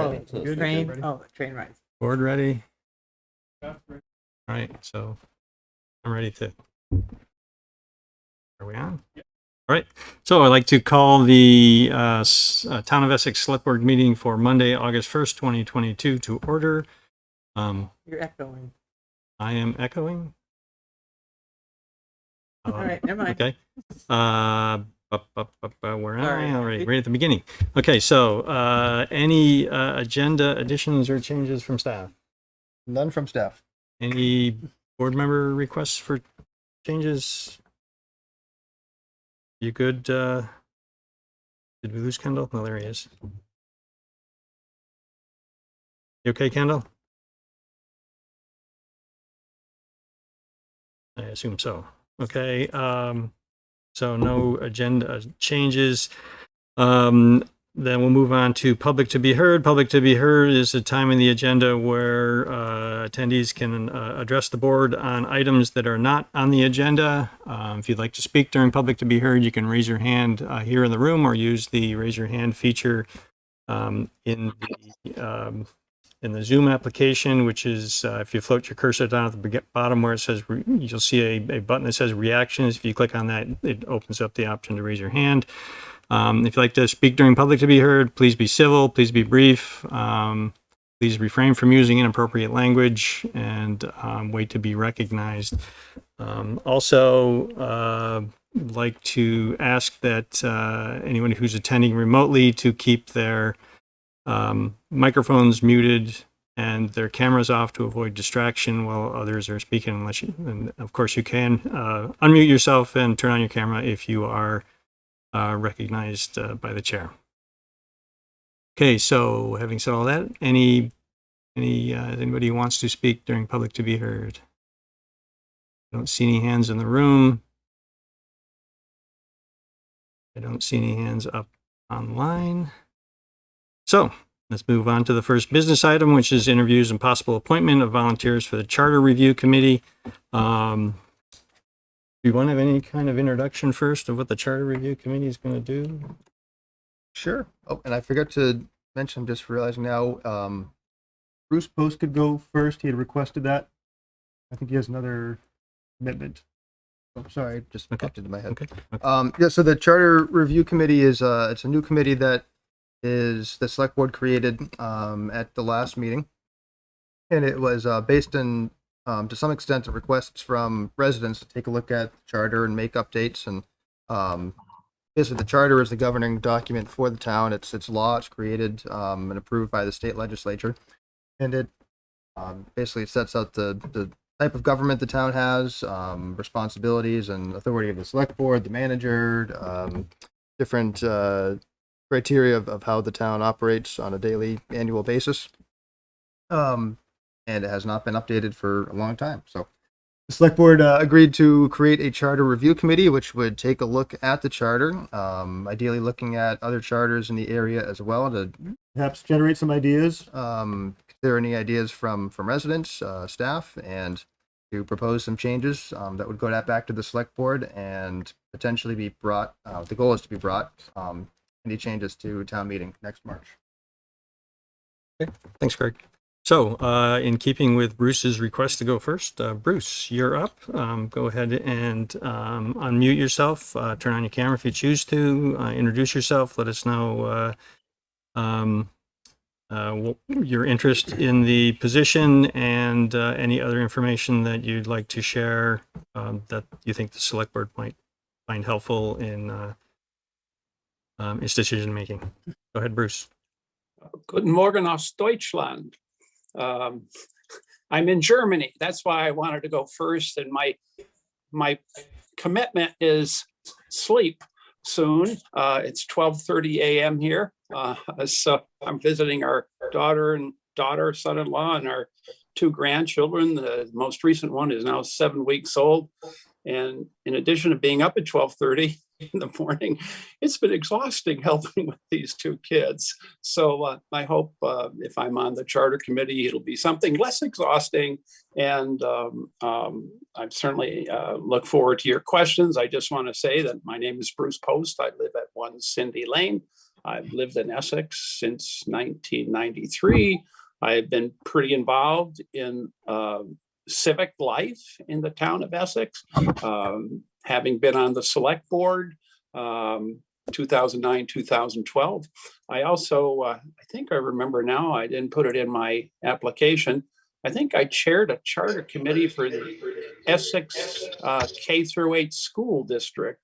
ready. Good. Train, Ready? oh, train rides. Board ready? All right, so I'm ready to. Are we on? Yep. All right, so I'd like to call the Town of Essex Selectboard meeting for Monday, August 1st, 2022 to order. You're echoing. I am echoing. All right, never mind. Okay. Where am Sorry. I? All right, right at the beginning. Okay, so any agenda additions or changes from staff? None from staff. Any board member requests for changes? You good? Did we lose Kendall? No, there he is. You okay, Kendall? I assume so. Okay, so no agenda changes. Then we'll move on to public to be heard. Public to be heard is a time in the agenda where attendees can address the board on items that are not on the agenda. If you'd like to speak during public to be heard, you can raise your hand here in the room or use the raise your hand feature in the Zoom application, which is if you float your cursor down at the bottom where it says, you'll see a button that says reactions. If you click on that, it opens up the option to raise your hand. If you'd like to speak during public to be heard, please be civil, please be brief, please refrain from using inappropriate language and wait to be recognized. Also, like to ask that anyone who's attending remotely to keep their microphones muted and their cameras off to avoid distraction while others are speaking, unless you, and of course you can unmute yourself and turn on your camera if you are recognized by the chair. Okay, so having said all that, anybody who wants to speak during public to be heard? I don't see any hands in the room. I don't see any hands up online. So let's move on to the first business item, which is interviews and possible appointment of volunteers for the Charter Review Committee. Do you want to have any kind of introduction first of what the Charter Review Committee is going to do? Sure. Oh, and I forgot to mention, I'm just realizing now, Bruce Post could go first. He had requested that. I think he has another commitment. Oh, sorry, just popped into my head. Okay. Yeah, so the Charter Review Committee is it's a new committee that is the Select Board created at the last meeting, and it was based on to some extent the requests from residents to take a look at the charter and make updates. And basically the charter is the governing document for the town. It's law. It's created and approved by the state legislature, and it basically sets out the type of government the town has, responsibilities and authority of the Select Board, the manager, different criteria of how the town operates on a daily, annual basis. And it has not been updated for a long time. So the Select Board agreed to create a charter review committee, which would take a look at the charter, ideally looking at other charters in the area as well to perhaps generate some ideas. If there are any ideas from residents, staff, and to propose some changes that would go back to the Select Board and potentially be brought, the goal is to be brought any changes to town meeting next March. Okay, thanks, Craig. So, in keeping with Bruce's request to go first, Bruce, you're up. Go ahead and unmute yourself. Turn on your camera if you choose to. Introduce yourself. Let us know your interest in the position and any other information that you'd like to share that you think the Select Board might find helpful in its decision making. Go ahead, Bruce. Guten Morgen aus Deutschland. I'm in Germany. That's why I wanted to go first. And my commitment is sleep soon. It's 12:30 a.m. here. So I'm visiting our daughter, son-in-law, and our 2 grandchildren. The most recent one is now 7 weeks old. And in addition to being up at 12:30 in the morning, it's been exhausting helping with these 2 kids. So I hope if I'm on the charter committee, it'll be something less exhausting. And I certainly look forward to your questions. I just want to say that my name is Bruce Post. I live at 1 Cindy Lane. I've lived in Essex since 1993. I've been pretty involved in civic life in the town of Essex, having been on the select board 2009, 2012. I also, I think I remember now, I didn't put it in my application. I think I chaired a charter committee for the Essex K through 8 school district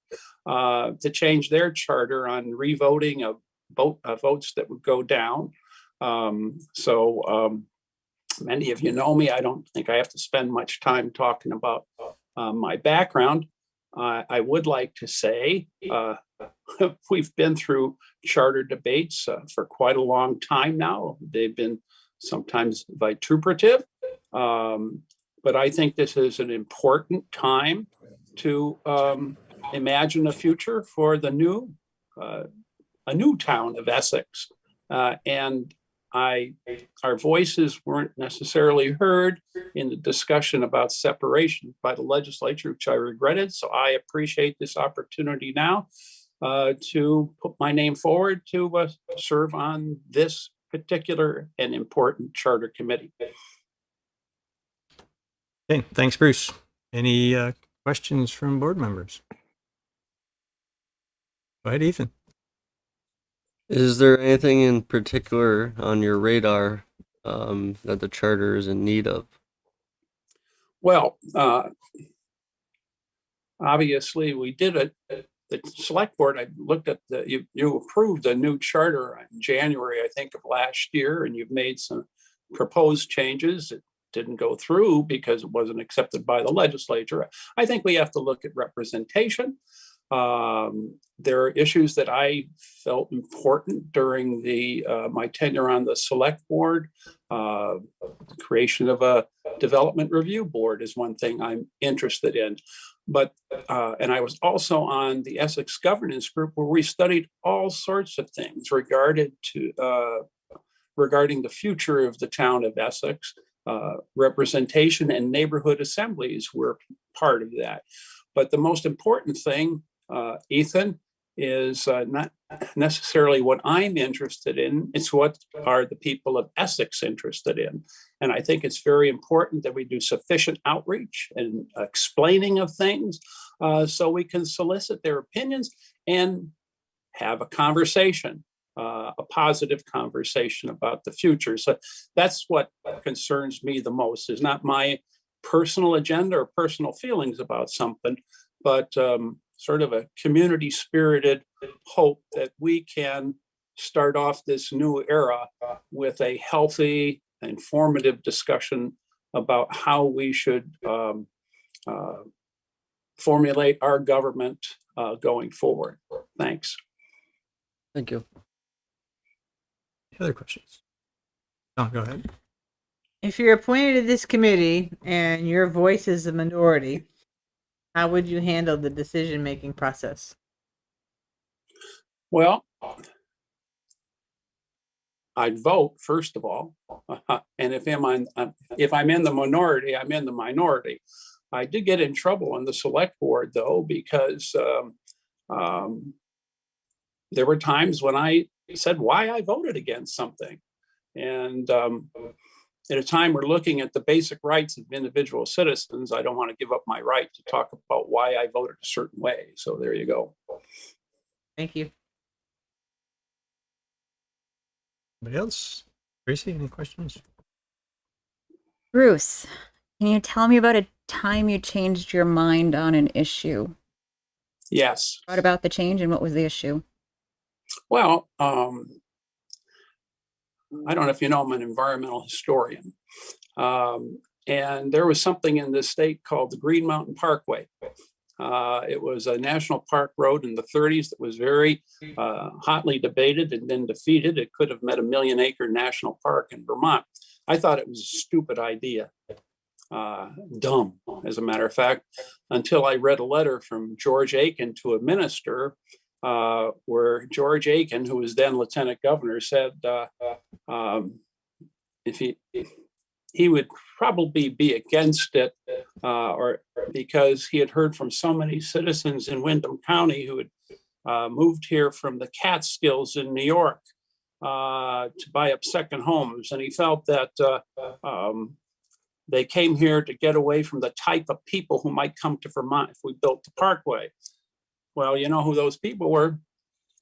to change their charter on revoting of votes that would go down. Many of you know me. I don't think I have to spend much time talking about my background. I would like to say we've been through charter debates for quite a long time now. They've been sometimes vituperative, but I think this is an important time to imagine a future for the new, a new town of Essex. And our voices weren't necessarily heard in the discussion about separation by the legislature, which I regretted. So I appreciate this opportunity now to put my name forward to serve on this particular and important charter committee. Okay, thanks, Bruce. Any questions from board members? Go ahead, Ethan. Is there anything in particular on your radar that the charter is in need of? Well, obviously we did it. The select board, I looked at you approved a new charter in January, I think, of last year, and you've made some proposed changes. It didn't go through because it wasn't accepted by the legislature. I think we have to look at representation. There are issues that I felt important during my tenure on the select board. The creation of a development review board is one thing I'm interested in. But and I was also on the Essex governance group where we studied all sorts of things regarding the future of the town of Essex. Representation and neighborhood assemblies were part of that. But the most important thing, Ethan, is not necessarily what I'm interested in. It's what are the people of Essex interested in. And I think it's very important that we do sufficient outreach and explaining of things so we can solicit their opinions and have a conversation, a positive conversation about the future. So that's what concerns me the most, is not my personal agenda or personal feelings about something, but sort of a community spirited hope that we can start off this new era with a healthy, informative discussion about how we should formulate our government going forward. Thanks. Thank you. Any other questions? Oh, go ahead. If you're appointed to this committee and your voice is a minority, how would you handle the decision-making process? Well, I'd vote, first of all. And if I'm in the minority, I'm in the minority. I did get in trouble on the select board, though, because there were times when I said why I voted against something. And at a time we're looking at the basic rights of individual citizens, I don't want to give up my right to talk about why I voted a certain way. So there you go. Thank you. Anybody else? Tracy, any questions? Bruce, can you tell me about a time you changed your mind on an issue? Yes. What about the change and what was the issue? Well, I don't know if you know, I'm an environmental historian. And there was something in this state called the Green Mountain Parkway. It was a national park road in the 30s that was very hotly debated and then defeated. It could have met a 1 million acre national park in Vermont. I thought it was a stupid idea. Dumb, as a matter of fact, until I read a letter from George Aiken to a minister where George Aiken, who was then lieutenant governor, said if he would probably be against it, or because he had heard from so many citizens in Windham County who had moved here from the Catskills in New York to buy up second homes. And he felt that they came here to get away from the type of people who might come to Vermont if we built the Parkway. Well, you know who those people were?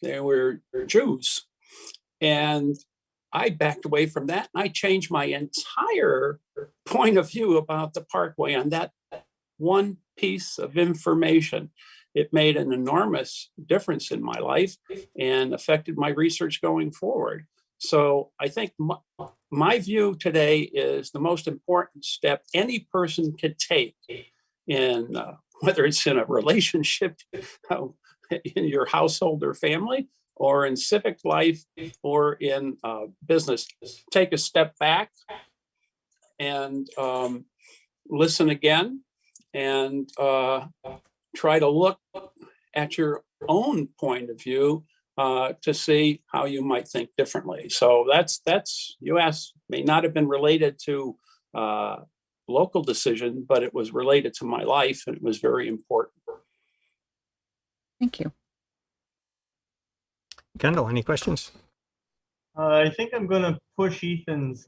They were Jews. And I backed away from that. And I changed my entire point of view about the Parkway on that one piece of information. It made an enormous difference in my life and affected my research going forward. So I think my view today is the most important step any person can take in whether it's in a relationship, in your household or family, or in civic life, or in business. Take a step back and listen again, and try to look at your own point of view to see how you might think differently. So that's you asked, may not have been related to local decision, but it was related to my life, and it was very important. Thank you. Kendall, any questions? I think I'm going to push Ethan's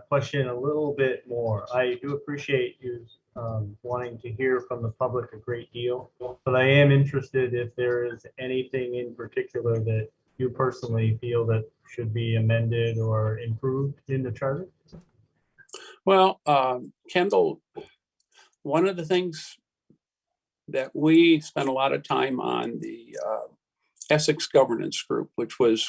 question a little bit more. I do appreciate you wanting to hear from the public a great deal, but I am interested if there is anything in particular that you personally feel that should be amended or improved in the charter. Well, Kendall, one of the things that we spent a lot of time on, the Essex Governance Group, which was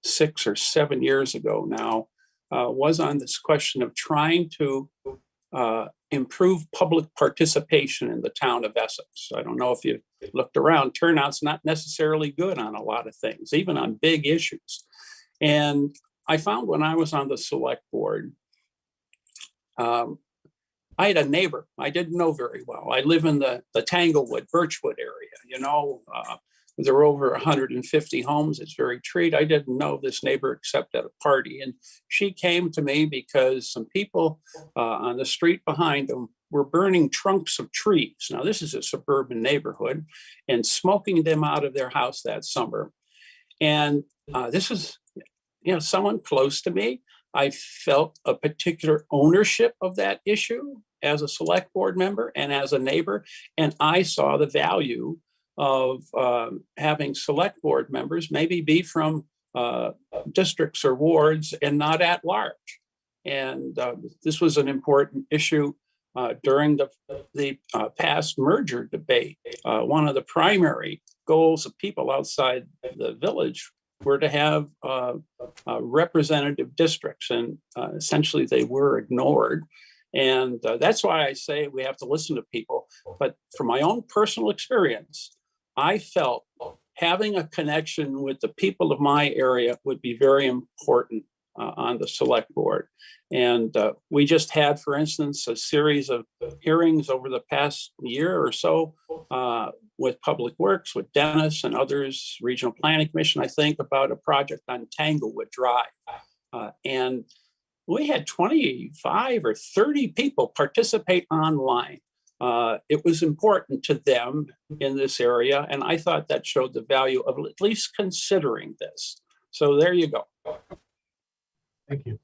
6 or 7 years ago now, was on this question of trying to improve public participation in the town of Essex. I don't know if you've looked around, turnout's not necessarily good on a lot of things, even on big issues. And I found when I was on the select board, I had a neighbor I didn't know very well. I live in the Tanglewood, Birchwood area, you know. There were over 150 homes. It's very treed. I didn't know this neighbor except at a party. And she came to me because some people on the street behind them were burning trunks of trees. Now, this is a suburban neighborhood, and smoking them out of their house that summer. And this is, you know, someone close to me. I felt a particular ownership of that issue as a select board member and as a neighbor. And I saw the value of having select board members maybe be from districts or wards and not at large. And this was an important issue during the past merger debate. One of the primary goals of people outside the village were to have representative districts, and essentially they were ignored. And that's why I say we have to listen to people. But from my own personal experience, I felt having a connection with the people of my area would be very important on the select board. And we just had, for instance, a series of hearings over the past year or so with Public Works, with Dennis and others, Regional Planning Commission, I think, about a project on Tanglewood Drive. And we had 25 or 30 people participate online. It was important to them in this area, and I thought that showed the value of at least considering this. So there you go. Thank you.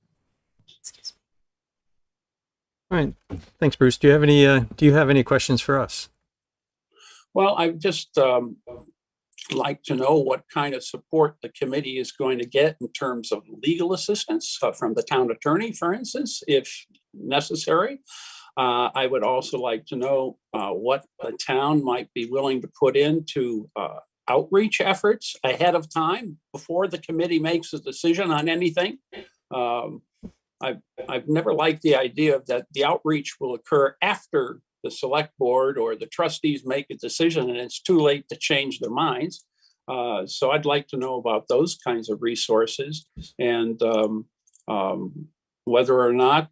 All right. Thanks, Bruce. Do you have any questions for us? Well, I just like to know what kind of support the committee is going to get in terms of legal assistance from the town attorney, for instance, if necessary. I would also like to know what the town might be willing to put into outreach efforts ahead of time before the committee makes a decision on anything. I've never liked the idea that the outreach will occur after the select board or the trustees make a decision and it's too late to change their minds. So I'd like to know about those kinds of resources, and whether or not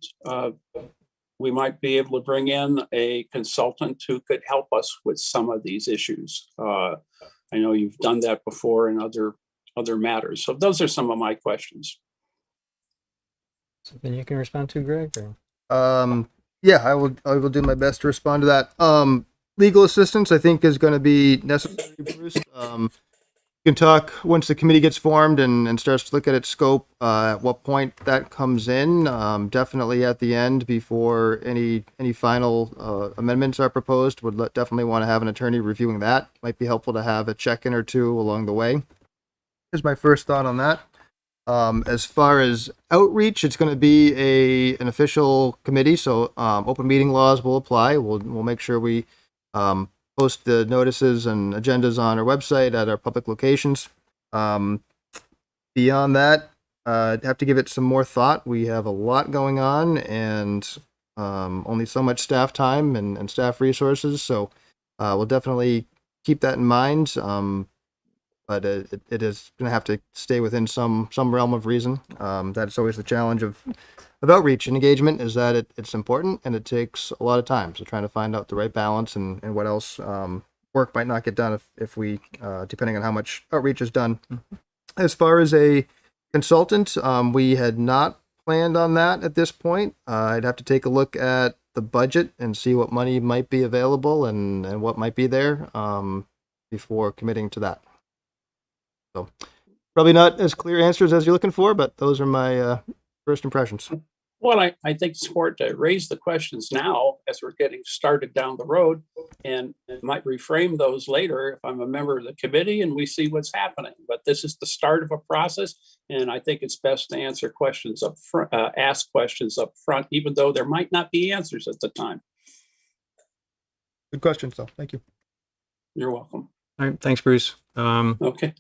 we might be able to bring in a consultant who could help us with some of these issues. I know you've done that before in other matters. So those are some of my questions. Something you can respond to, Greg? Or? Yeah, I will do my best to respond to that. Legal assistance, I think, is going to be necessary, Bruce. can talk once the committee gets formed and starts to look at its scope, at what point that comes in. Definitely at the end before any final amendments are proposed. Definitely want to have an attorney reviewing that. Might be helpful to have a check-in or two along the way. Here's my first thought on that. As far as outreach, it's going to be an official committee, so open meeting laws will apply. We'll make sure we post the notices and agendas on our website at our public locations. Beyond that, have to give it some more thought. We have a lot going on and only so much staff time and staff resources, so we'll definitely keep that in mind. But it is going to have to stay within some realm of reason. That's always the challenge of outreach and engagement, is that it's important and it takes a lot of time. So trying to find out the right balance and what else work might not get done if we, depending on how much outreach is done. As far as a consultant, we had not planned on that at this point. I'd have to take a look at the budget and see what money might be available and what might be there before committing to that. So probably not as clear answers as you're looking for, but those are my first impressions. Well, I think it's important to raise the questions now as we're getting started down the road, and might reframe those later if I'm a member of the committee and we see what's happening. But this is the start of a process, and I think it's best to answer questions up front, ask questions up front, even though there might not be answers at the time. Good questions, though. Thank you. You're welcome. All right, thanks, Bruce. Okay.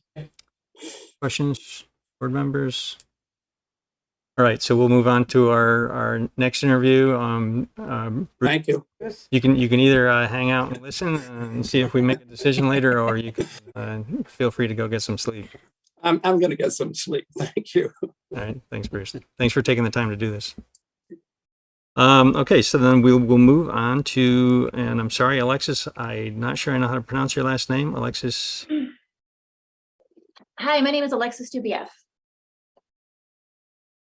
Questions, board members? All right, so we'll move on to our next interview. Bruce, Thank you. you can either hang out and listen and see if we make a decision later, or you can feel free to go get some sleep. I'm going to get some sleep. Thank you. All right, thanks, Bruce. Thanks for taking the time to do this. Okay, so then we'll move on to, and I'm sorry, Alexis, I'm not sure I know how to pronounce your last name. Alexis. Hi, my name is Alexis Dubieff.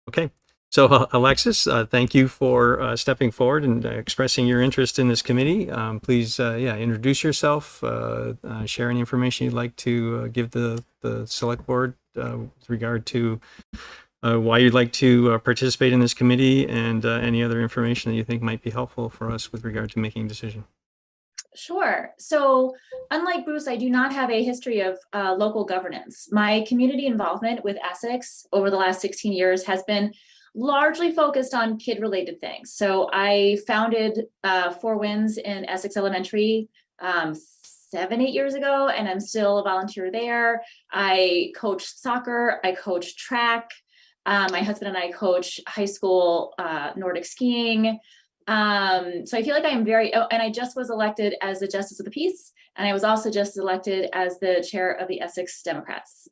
Okay, so Alexis, thank you for stepping forward and expressing your interest in this committee. Please, introduce yourself, share any information you'd like to give the select board with regard to why you'd like to participate in this committee, and any other information that you think might be helpful for us with regard to making a decision. Sure. So unlike Bruce, I do not have a history of local governance. My community involvement with Essex over the last 16 years has been largely focused on kid-related things. So I founded Four Winds in Essex Elementary 7-8 years ago, and I'm still a volunteer there. I coach soccer, I coach track. My husband and I coach high school Nordic skiing. So I feel like I'm and I just was elected as the Justice of the Peace, and I was also just elected as the chair of the Essex Democrats.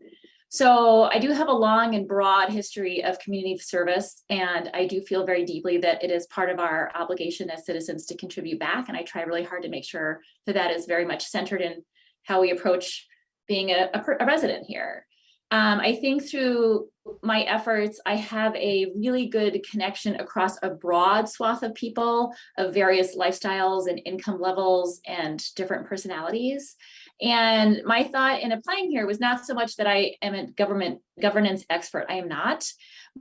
So I do have a long and broad history of community service, and I do feel very deeply that it is part of our obligation as citizens to contribute back. And I try really hard to make sure that that is very much centered in how we approach being a resident here. I think through my efforts, I have a really good connection across a broad swath of people of various lifestyles and income levels and different personalities. And my thought in applying here was not so much that I am a governance expert. I am not,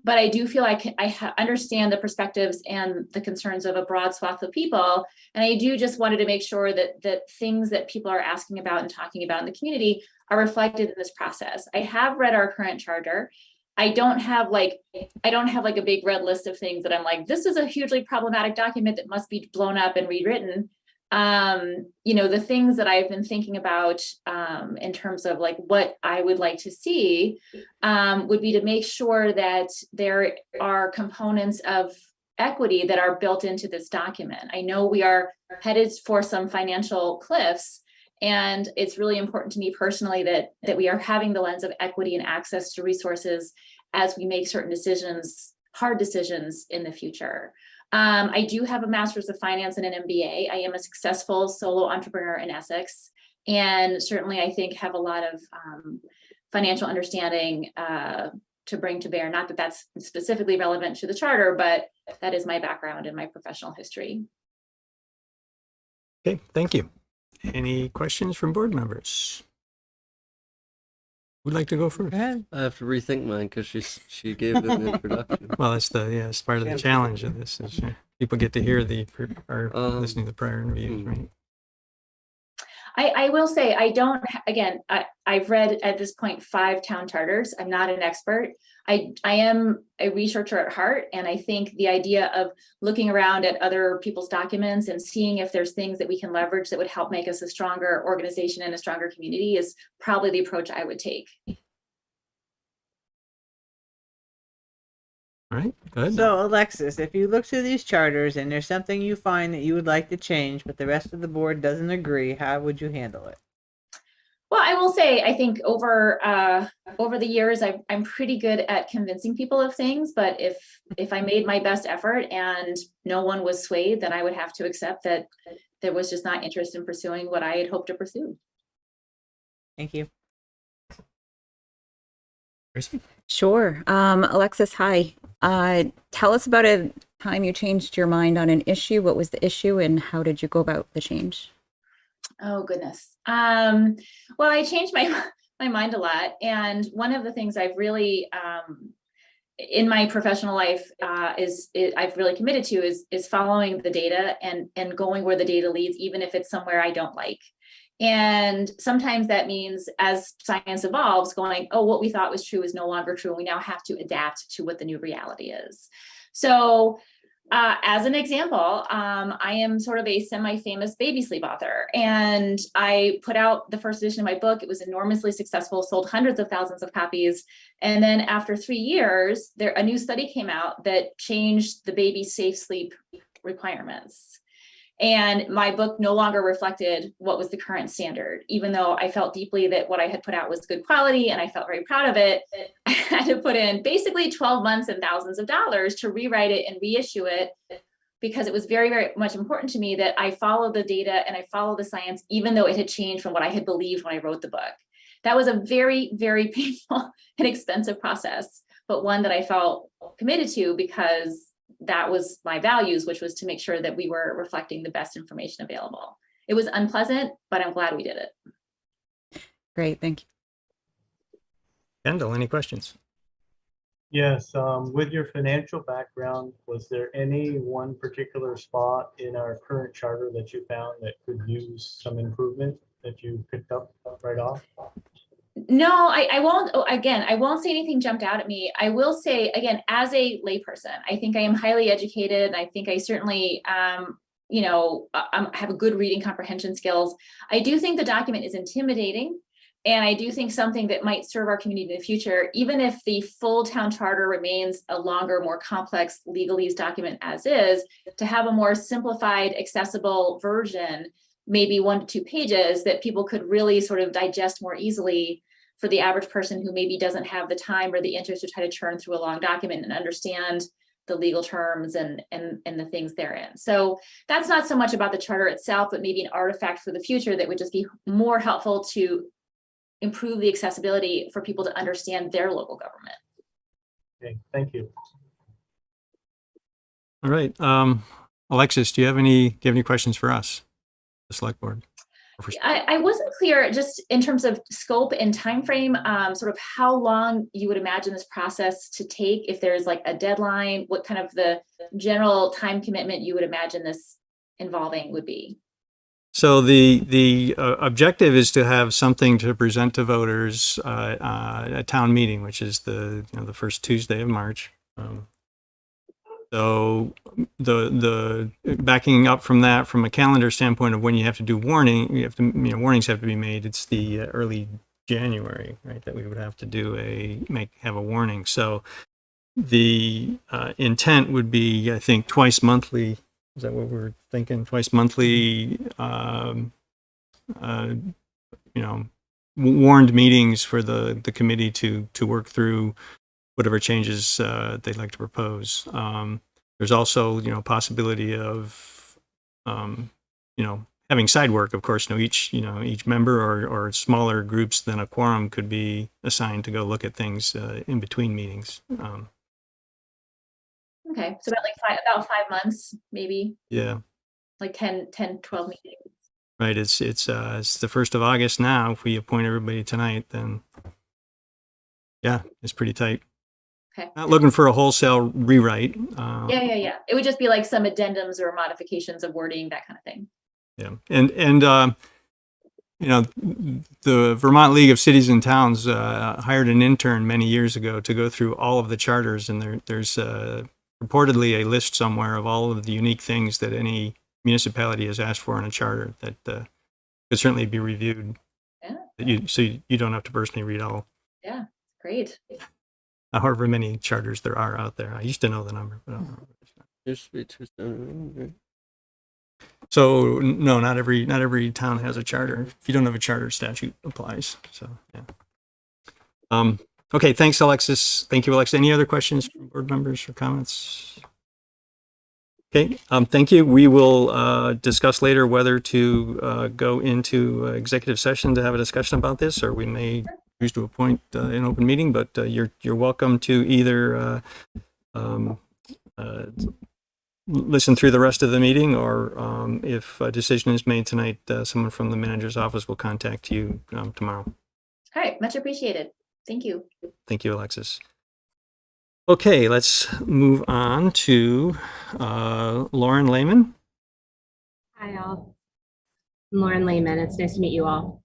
but I do feel like I understand the perspectives and the concerns of a broad swath of people. And I do just wanted to make sure that things that people are asking about and talking about in the community are reflected in this process. I have read our current charter. I don't have like a big red list of things that I'm like, this is a hugely problematic document that must be blown up and rewritten. The things that I've been thinking about in terms of like what I would like to see would be to make sure that there are components of equity that are built into this document. I know we are headed for some financial cliffs, and it's really important to me personally that we are having the lens of equity and access to resources as we make certain decisions, hard decisions in the future. I do have a master's of finance and an MBA. I am a successful solo entrepreneur in Essex, and certainly I think have a lot of financial understanding to bring to bear. Not that that's specifically relevant to the charter, but that is my background and my professional history. Okay, thank you. Any questions from board members? Would like to go first? Go ahead. I have to rethink mine because she gave it an introduction. Well, it's it's part of the challenge of this. Is people get to hear listening to the prior interviews, right? I will say, I've read at this point 5 town charters. I'm not an expert. I am a researcher at heart. And I think the idea of looking around at other people's documents and seeing if there's things that we can leverage that would help make us a stronger organization and a stronger community is probably the approach I would take. All right, good. So, Alexis, if you look through these charters and there's something you find that you would like to change, but the rest of the board doesn't agree, how would you handle it? Well, I will say, I think over the years, I'm pretty good at convincing people of things. But if I made my best effort and no one was swayed, then I would have to accept that there was just not interest in pursuing what I had hoped to pursue. Thank you. Tracy? Sure. Alexis, hi. Tell us about a time you changed your mind on an issue. What was the issue and how did you go about the change? Oh, goodness. Well, I changed my mind a lot. And one of the things I've really, in my professional life, I've really committed to is following the data and going where the data leads, even if it's somewhere I don't like. And sometimes that means as science evolves, going, oh, what we thought was true is no longer true. And we now have to adapt to what the new reality is. So as an example, I am sort of a semi-famous baby sleep author. And I put out the first edition of my book. It was enormously successful, sold hundreds of thousands of copies. And then after 3 years, a new study came out that changed the baby's safe sleep requirements. And my book no longer reflected what was the current standard, even though I felt deeply that what I had put out was good quality and I felt very proud of it. I had to put in basically 12 months and thousands of dollars to rewrite it and reissue it, because it was very, very much important to me that I follow the data and I follow the science, even though it had changed from what I had believed when I wrote the book. That was a very, very painful and expensive process, but one that I felt committed to because that was my values, which was to make sure that we were reflecting the best information available. It was unpleasant, but I'm glad we did it. Great, thank you. Kendall, any questions? Yes, with your financial background, was there any one particular spot in our current charter that you found that could use some improvement that you picked up right off? No, I won't. Again, I won't say anything jumped out at me. I will say, again, as a layperson, I think I am highly educated. And I think I certainly, have a good reading comprehension skills. I do think the document is intimidating. And I do think something that might serve our community in the future, even if the full town charter remains a longer, more complex legalese document as is, to have a more simplified, accessible version, maybe 1 to 2 pages that people could really sort of digest more easily for the average person who maybe doesn't have the time or the interest to try to churn through a long document and understand the legal terms and the things therein. So that's not so much about the charter itself, but maybe an artifact for the future that would just be more helpful to improve the accessibility for people to understand their local government. Okay, thank you. All right. Alexis, do you have any questions for us, the select board? I wasn't clear just in terms of scope and time frame, sort of how long you would imagine this process to take, if there's like a deadline, what kind of the general time commitment you would imagine this involving would be. So the objective is to have something to present to voters at town meeting, which is the first Tuesday of March. So the backing up from that, from a calendar standpoint of when you have to do warning, warnings have to be made. It's the early January, right, that we would have to do have a warning. So the intent would be, I think, twice monthly. Is that what we're thinking? Twice monthly, warned meetings for the committee to work through whatever changes they'd like to propose. There's also, possibility of, having side work. Of course, each member or smaller groups than a quorum could be assigned to go look at things in between meetings. Okay, so about 5 months, maybe. Yeah. Like 10, 12 meetings. Right. It's the 1st of August now. If we appoint everybody tonight, then Yeah, it's pretty tight. Okay. Not looking for a wholesale rewrite. Yeah. It would just be like some addendums or modifications of wording, that kind of thing. Yeah, and you know, the Vermont League of Cities and Towns hired an intern many years ago to go through all of the charters, and there's reportedly a list somewhere of all of the unique things that any municipality has asked for in a charter that could certainly be reviewed. Yeah. So you don't have to personally read all. Yeah, great. However many charters there are out there. I used to know the number, but I don't know. Used to be 271, right? So no, not every town has a charter. If you don't have a charter, statute applies. So yeah. Okay, thanks, Alexis. Thank you, Alexis. Any other questions from board members or comments? Okay, thank you. We will discuss later whether to go into executive session to have a discussion about this, or we may choose to appoint an open meeting. But you're welcome to either listen through the rest of the meeting, or if a decision is made tonight, someone from the manager's office will contact you tomorrow. All right, much appreciated. Thank you. Thank you, Alexis. Okay, let's move on to Lauren Lehman. Hi, all. I'm Lauren Lehman. It's nice to meet you all.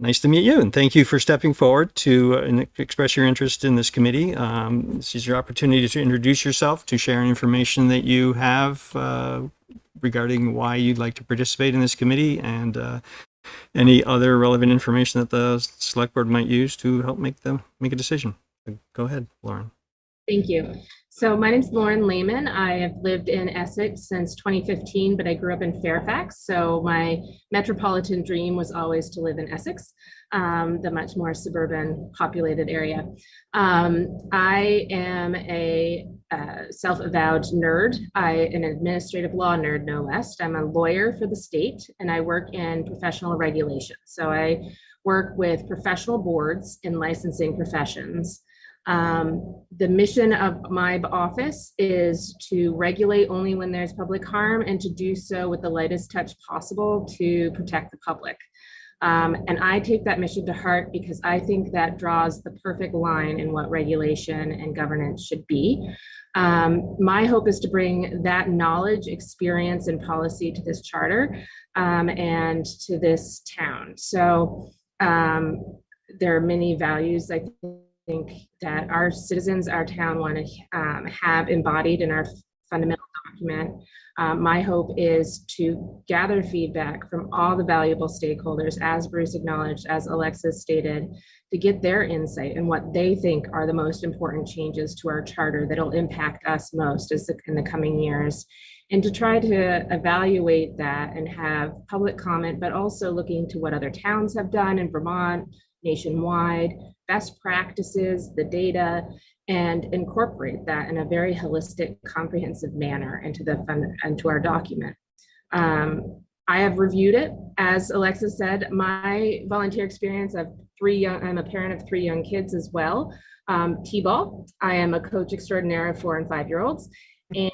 Nice to meet you, and thank you for stepping forward to express your interest in this committee. This is your opportunity to introduce yourself, to share information that you have regarding why you'd like to participate in this committee, and any other relevant information that the select board might use to help make a decision. Go ahead, Lauren. Thank you. So my name's Lauren Lehman. I have lived in Essex since 2015, but I grew up in Fairfax. So my metropolitan dream was always to live in Essex, the much more suburban populated area. I am a self-avowed nerd. An administrative law nerd, no less. I'm a lawyer for the state, and I work in professional regulation. So I work with professional boards in licensing professions. The mission of my office is to regulate only when there's public harm, and to do so with the lightest touch possible to protect the public. And I take that mission to heart because I think that draws the perfect line in what regulation and governance should be. My hope is to bring that knowledge, experience, and policy to this charter and to this town. So there are many values I think that our citizens, our town want to have embodied in our fundamental document. My hope is to gather feedback from all the valuable stakeholders, as Bruce acknowledged, as Alexis stated, to get their insight and what they think are the most important changes to our charter that'll impact us most in the coming years, and to try to evaluate that and have public comment, but also looking to what other towns have done in Vermont, nationwide, best practices, the data, and incorporate that in a very holistic, comprehensive manner into our document. I have reviewed it. As Alexis said, my volunteer experience of I'm a parent of 3 young kids as well. T-ball, I am a coach extraordinaire of 4- and 5-year-olds, and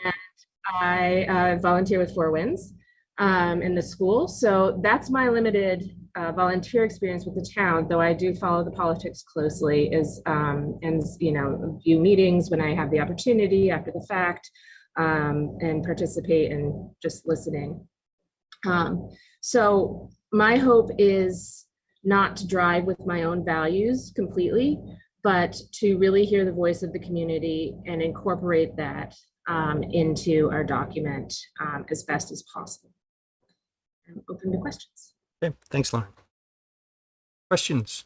I volunteer with 4 Winds in the school. So that's my limited volunteer experience with the town, though I do follow the politics closely, and view meetings when I have the opportunity after the fact, and participate in just listening. So my hope is not to drive with my own values completely, but to really hear the voice of the community and incorporate that into our document as best as possible. I'm open to questions. Okay, thanks, Lauren. Questions?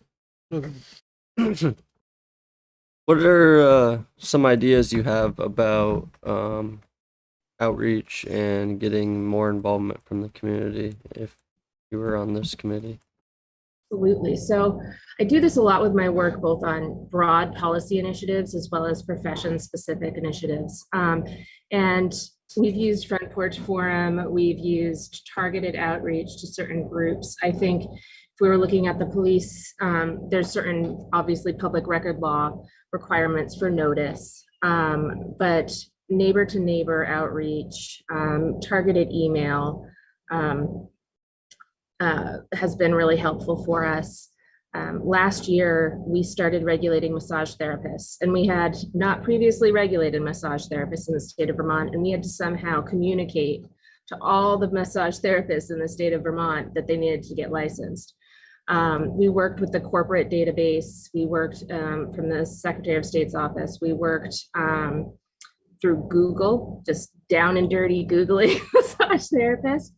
What are some ideas you have about outreach and getting more involvement from the community if you were on this committee? Absolutely. So I do this a lot with my work, both on broad policy initiatives as well as profession-specific initiatives. And we've used Front Porch Forum, we've used targeted outreach to certain groups. I think if we were looking at the police, there's certain, obviously, public record law requirements for notice, but neighbor to neighbor outreach, targeted email, has been really helpful for us. Last year, we started regulating massage therapists, and we had not previously regulated massage therapists in the state of Vermont, and we had to somehow communicate to all the massage therapists in the state of Vermont that they needed to get licensed. We worked with the corporate database. We worked from the Secretary of State's office. We worked through Google, just down and dirty Googling massage therapist.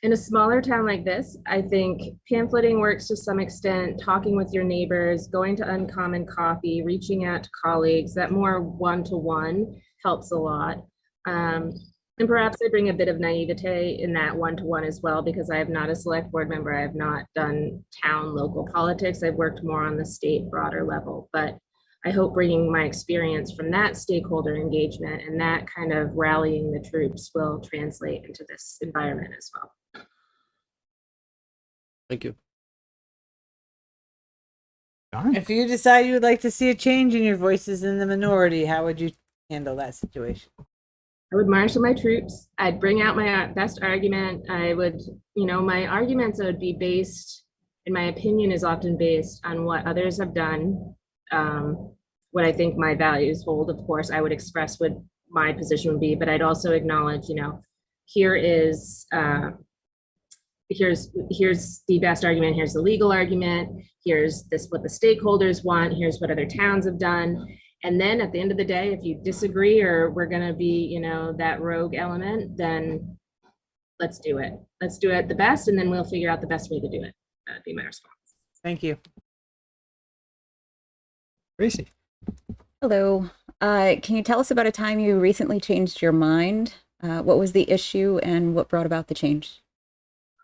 In a smaller town like this, I think pamphleting works to some extent, talking with your neighbors, going to Uncommon Coffee, reaching out to colleagues, that more one-to-one helps a lot. And perhaps I bring a bit of naivete in that one-to-one as well, because I am not a select board member. I have not done town local politics. I've worked more on the state broader level, but I hope bringing my experience from that stakeholder engagement and that kind of rallying the troops will translate into this environment as well. Thank you. If you decide you would like to see a change in your voices in the minority, how would you handle that situation? I would marshal my troops. I'd bring out my best argument. I would, my arguments would be based, in my opinion, is often based on what others have done, what I think my values hold. Of course, I would express what my position would be, but I'd also acknowledge, here's the best argument, here's the legal argument, here's what the stakeholders want, here's what other towns have done. And then at the end of the day, if you disagree or we're gonna be, that rogue element, then let's do it. Let's do it the best, and then we'll figure out the best way to do it. That'd be my response. Thank you. Tracy. Hello. Can you tell us about a time you recently changed your mind? What was the issue and what brought about the change?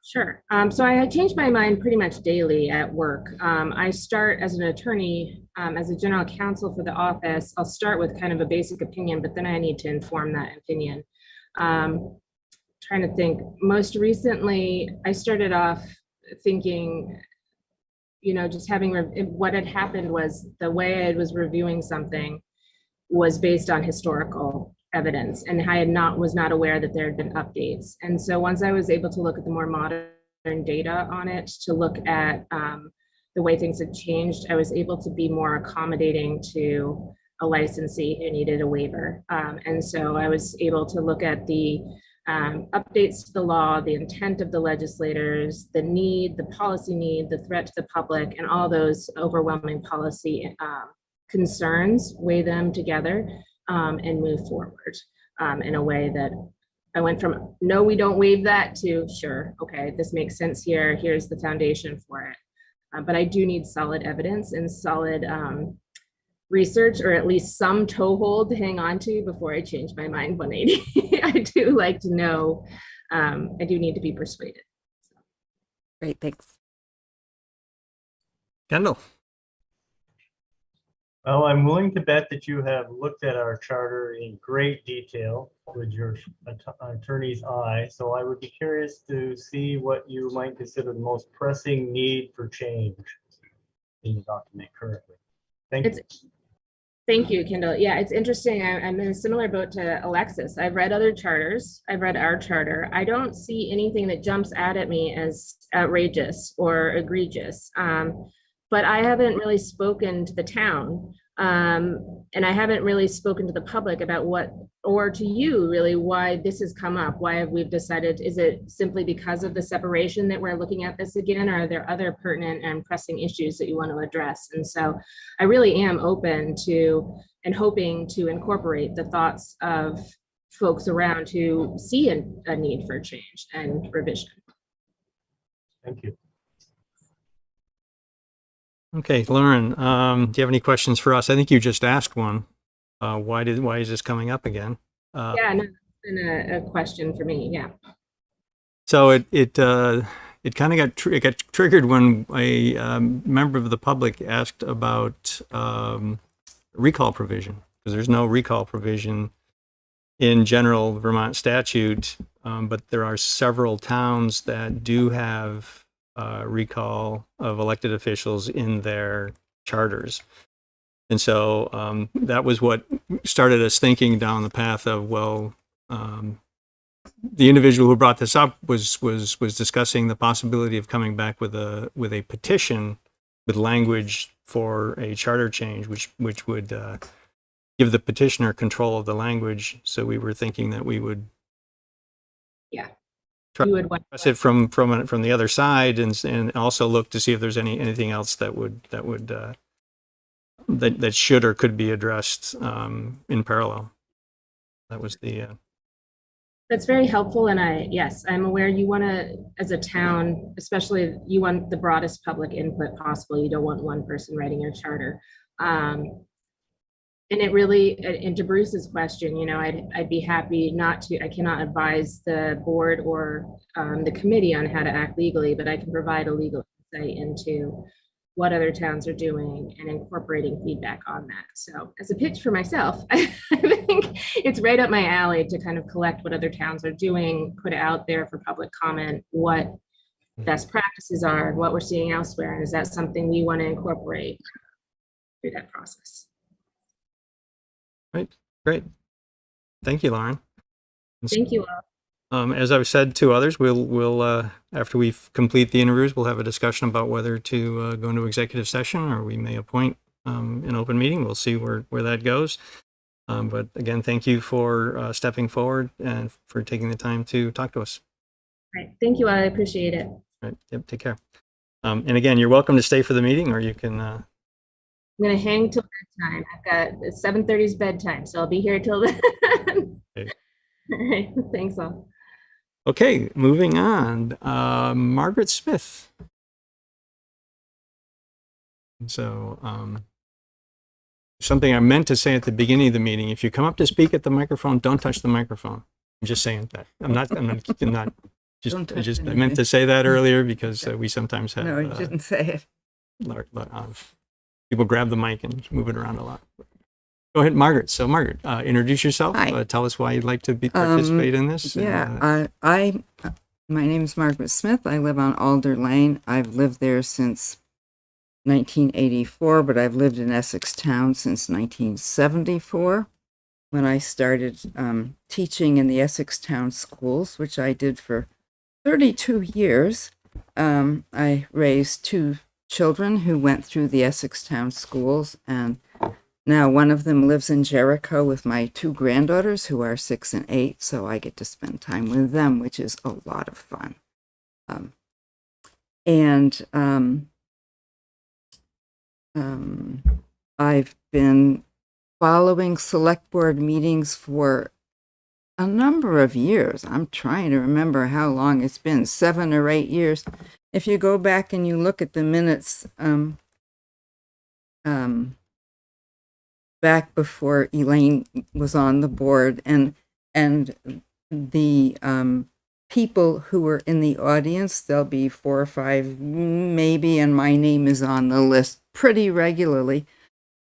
Sure. So I changed my mind pretty much daily at work. I start as an attorney, as a general counsel for the office. I'll start with kind of a basic opinion, but then I need to inform that opinion. Trying to think. Most recently, I started off thinking, just having what had happened was the way I was reviewing something was based on historical evidence, and I was not aware that there had been updates. And so once I was able to look at the more modern data on it, to look at the way things had changed, I was able to be more accommodating to a licensee who needed a waiver. And so I was able to look at the updates to the law, the intent of the legislators, the need, the policy need, the threat to the public, and all those overwhelming policy concerns, weigh them together and move forward in a way that I went from, no, we don't waive that, to sure, okay, this makes sense here, here's the foundation for it. But I do need solid evidence and solid research, or at least some toehold to hang on to before I change my mind 180. I do like to know, I do need to be persuaded. So. Great, thanks. Kendall. Well, I'm willing to bet that you have looked at our charter in great detail with your attorney's eye. So I would be curious to see what you might consider the most pressing need for change in the document currently. Thank you. Thank you, Kendall. Yeah, it's interesting. I'm in a similar boat to Alexis. I've read other charters. I've read our charter. I don't see anything that jumps out at me as outrageous or egregious. But I haven't really spoken to the town, and I haven't really spoken to the public about what, or to you really, why this has come up. Why have we decided? Is it simply because of the separation that we're looking at this again, or are there other pertinent and pressing issues that you want to address? And so I really am open to and hoping to incorporate the thoughts of folks around who see a need for change and revision. Thank you. Okay, Lauren, do you have any questions for us? I think you just asked one. Why is this coming up again? Yeah, no, it's been a question for me. Yeah. So it kind of got triggered when a member of the public asked about recall provision, because there's no recall provision in general Vermont statute, but there are several towns that do have recall of elected officials in their charters. And so that was what started us thinking down the path of, well, the individual who brought this up was discussing the possibility of coming back with a petition with language for a charter change, which would give the petitioner control of the language. So we were thinking that we would try You would to address it from the other side, and also look to see if there's anything else that should or could be addressed in parallel. That was the. That's very helpful. And yes, I'm aware you want to, as a town, especially you want the broadest public input possible. You don't want one person writing your charter. And it really, and to Bruce's question, you know, I'd be happy not to, I cannot advise the board or the committee on how to act legally, but I can provide a legal insight into what other towns are doing and incorporating feedback on that. So as a pitch for myself, I think it's right up my alley to kind of collect what other towns are doing, put it out there for public comment, what best practices are, and what we're seeing elsewhere. And is that something we want to incorporate through that process? Right. Great. Thank you, Lauren. Thank you all. As I've said to others, we'll after we complete the interviews, we'll have a discussion about whether to go into executive session, or we may appoint an open meeting. We'll see where that goes. But again, thank you for stepping forward and for taking the time to talk to us. All right. Thank you all. I appreciate it. All right. Yep. Take care. And again, you're welcome to stay for the meeting, or you can. I'm gonna hang till bedtime. I've got 7:30 is bedtime, so I'll be here till then. Okay. All right. Thanks all. Okay, moving on. Margaret Smith. So, something I meant to say at the beginning of the meeting: if you come up to speak at the microphone, don't touch the microphone. I'm just saying that. I'm not. I meant to say that earlier because we sometimes have. No, you didn't say it. People grab the mic and move it around a lot. Go ahead, Margaret. So, Margaret, introduce yourself. Hi. Tell us why you'd like to participate in this. Yeah, my name is Margaret Smith. I live on Alder Lane. I've lived there since 1984, but I've lived in Essex Town since 1974, when I started teaching in the Essex Town schools, which I did for 32 years. I raised 2 children who went through the Essex Town schools, and now one of them lives in Jericho with my 2 granddaughters who are 6 and 8, so I get to spend time with them, which is a lot of fun. I've been following select board meetings for a number of years. I'm trying to remember how long it's been, 7 or 8 years. If you go back and you look at the minutes, back before Elaine was on the board, and the people who were in the audience, there'll be 4 or 5 maybe, and my name is on the list pretty regularly.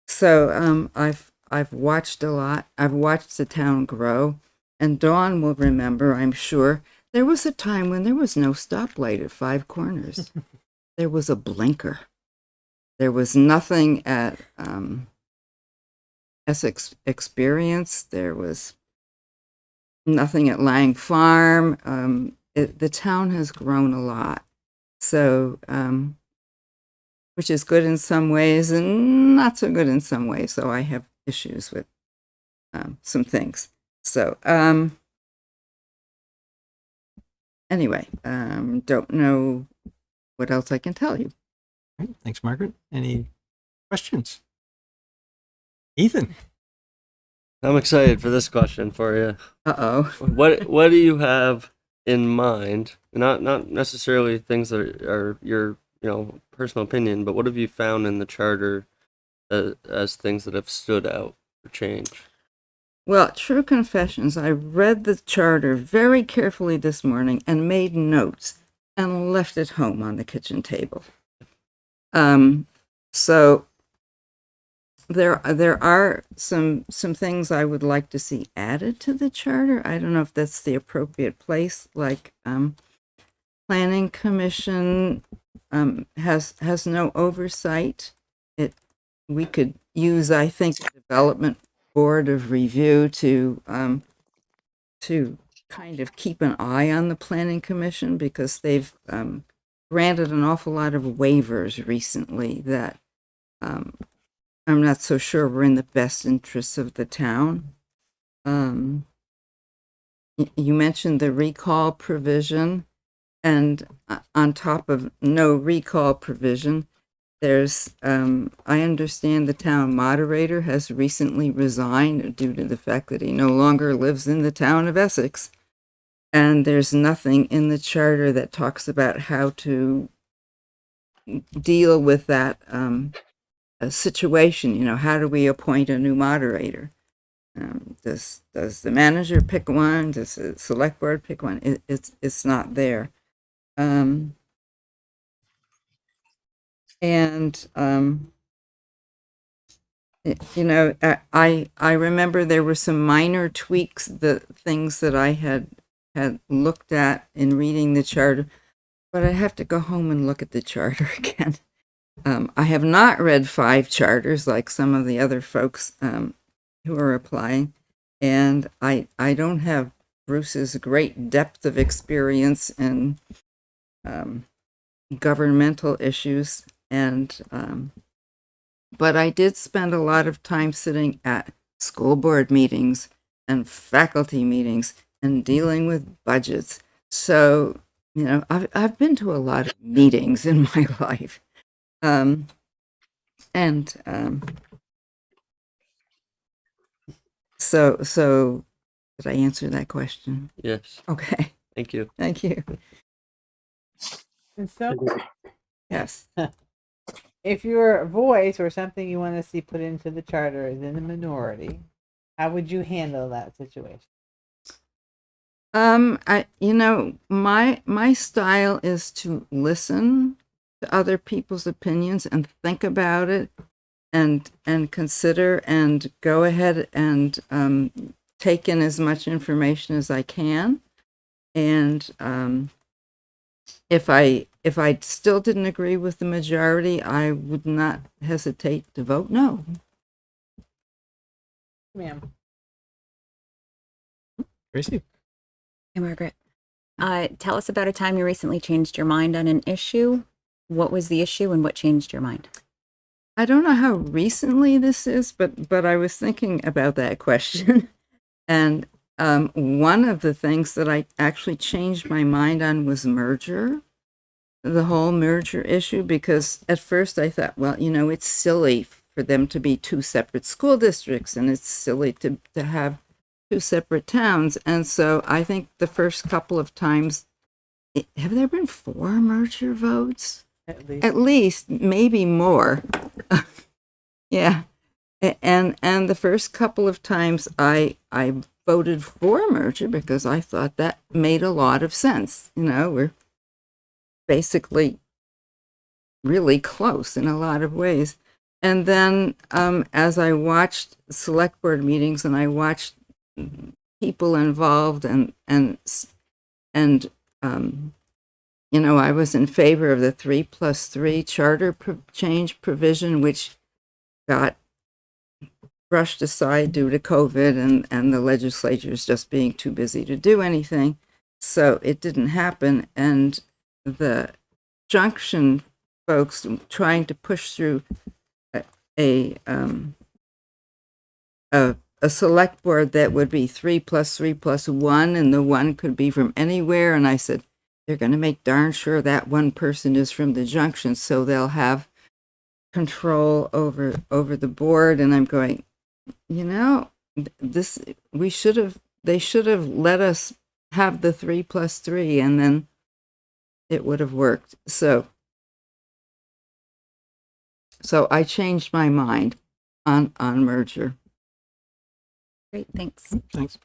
So I've watched a lot. I've watched the town grow, and Dawn will remember, I'm sure, there was a time when there was no stoplight at 5 Corners. There was a blinker. There was nothing at Essex Experience. There was nothing at Lang Farm. The town has grown a lot. So, which is good in some ways and not so good in some ways. So I have issues with some things. So, anyway, don't know what else I can tell you. All right, thanks, Margaret. Any questions? Ethan. I'm excited for this question for you. Uh-oh. What do you have in mind? Not necessarily things that are your personal opinion, but what have you found in the charter as things that have stood out for change? Well, true confessions, I read the charter very carefully this morning and made notes and left it home on the kitchen table. So there are some things I would like to see added to the charter. I don't know if that's the appropriate place, like Planning Commission has no oversight. We could use, I think, the Development Board of Review to kind of keep an eye on the planning commission because they've granted an awful lot of waivers recently that I'm not so sure were in the best interests of the town. You mentioned the recall provision, and on top of no recall provision, there's, I understand the town moderator has recently resigned due to the fact that he no longer lives in the town of Essex. And there's nothing in the charter that talks about how to deal with that situation. You know, how do we appoint a new moderator? Does the manager pick one? Does the select board pick one? It's not there. And you know, I remember there were some minor tweaks, the things that I had looked at in reading the charter, but I have to go home and look at the charter again. I have not read 5 charters like some of the other folks who are applying, and I don't have Bruce's great depth of experience in governmental issues, and but I did spend a lot of time sitting at school board meetings and faculty meetings and dealing with budgets. So, you know, I've been to a lot of meetings in my life. So did I answer that question? Yes. Okay. Thank you. Thank you. And so, Yes. if your voice or something you want to see put into the charter is in the minority, how would you handle that situation? You know, my style is to listen to other people's opinions and think about it and consider and go ahead and take in as much information as I can. And if I still didn't agree with the majority, I would not hesitate to vote no. Ma'am. Tracy? Hey, Margaret. Tell us about a time you recently changed your mind on an issue. What was the issue and what changed your mind? I don't know how recently this is, but I was thinking about that question. And one of the things that I actually changed my mind on was merger, the whole merger issue, because at first I thought, well, you know, it's silly for them to be 2 separate school districts, and it's silly to have 2 separate towns. And so I think the first couple of times, have there been 4 merger votes? At least, maybe more. Yeah. And the first couple of times I voted for merger because I thought that made a lot of sense. You know, we're basically really close in a lot of ways. And then as I watched select board meetings and I watched people involved and you know, I was in favor of the 3+3 charter change provision, which got brushed aside due to COVID and the legislature's just being too busy to do anything. So it didn't happen. And the junction folks trying to push through a select board that would be 3+3+1, and the 1 could be from anywhere. And I said, they're going to make darn sure that 1 person is from the junction, so they'll have control over the board. And I'm going, you know, they should have let us have the 3+3, and then it would have worked. So I changed my mind on merger. Great, thanks. Thanks.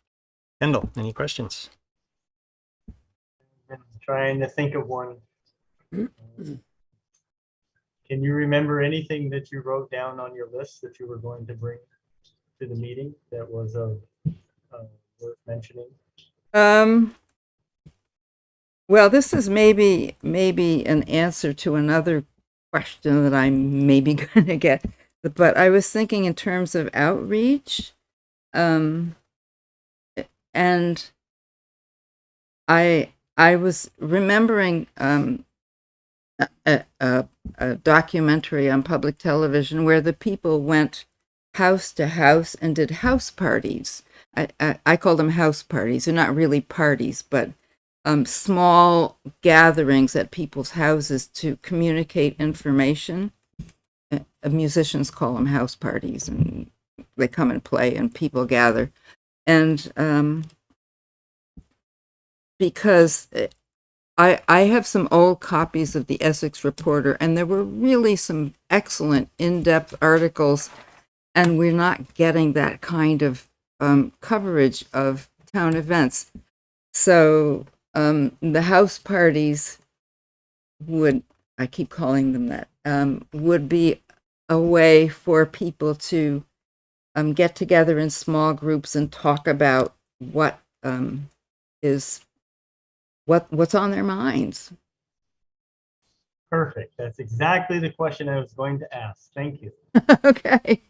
Kendall, any questions? I'm trying to think of one. Can you remember anything that you wrote down on your list that you were going to bring to the meeting that was worth mentioning? Well, this is maybe an answer to another question that I'm maybe going to get, but I was thinking in terms of outreach, and I was remembering a documentary on public television where the people went house to house and did house parties. I call them house parties. They're not really parties, but small gatherings at people's houses to communicate information. Musicians call them house parties, and they come and play and people gather. And because I have some old copies of the Essex Reporter, and there were really some excellent in-depth articles, and we're not getting that kind of coverage of town events. So the house parties would, I keep calling them that, would be a way for people to get together in small groups and talk about what what's on their minds. Perfect. That's exactly the question I was going to ask. Thank you. Okay.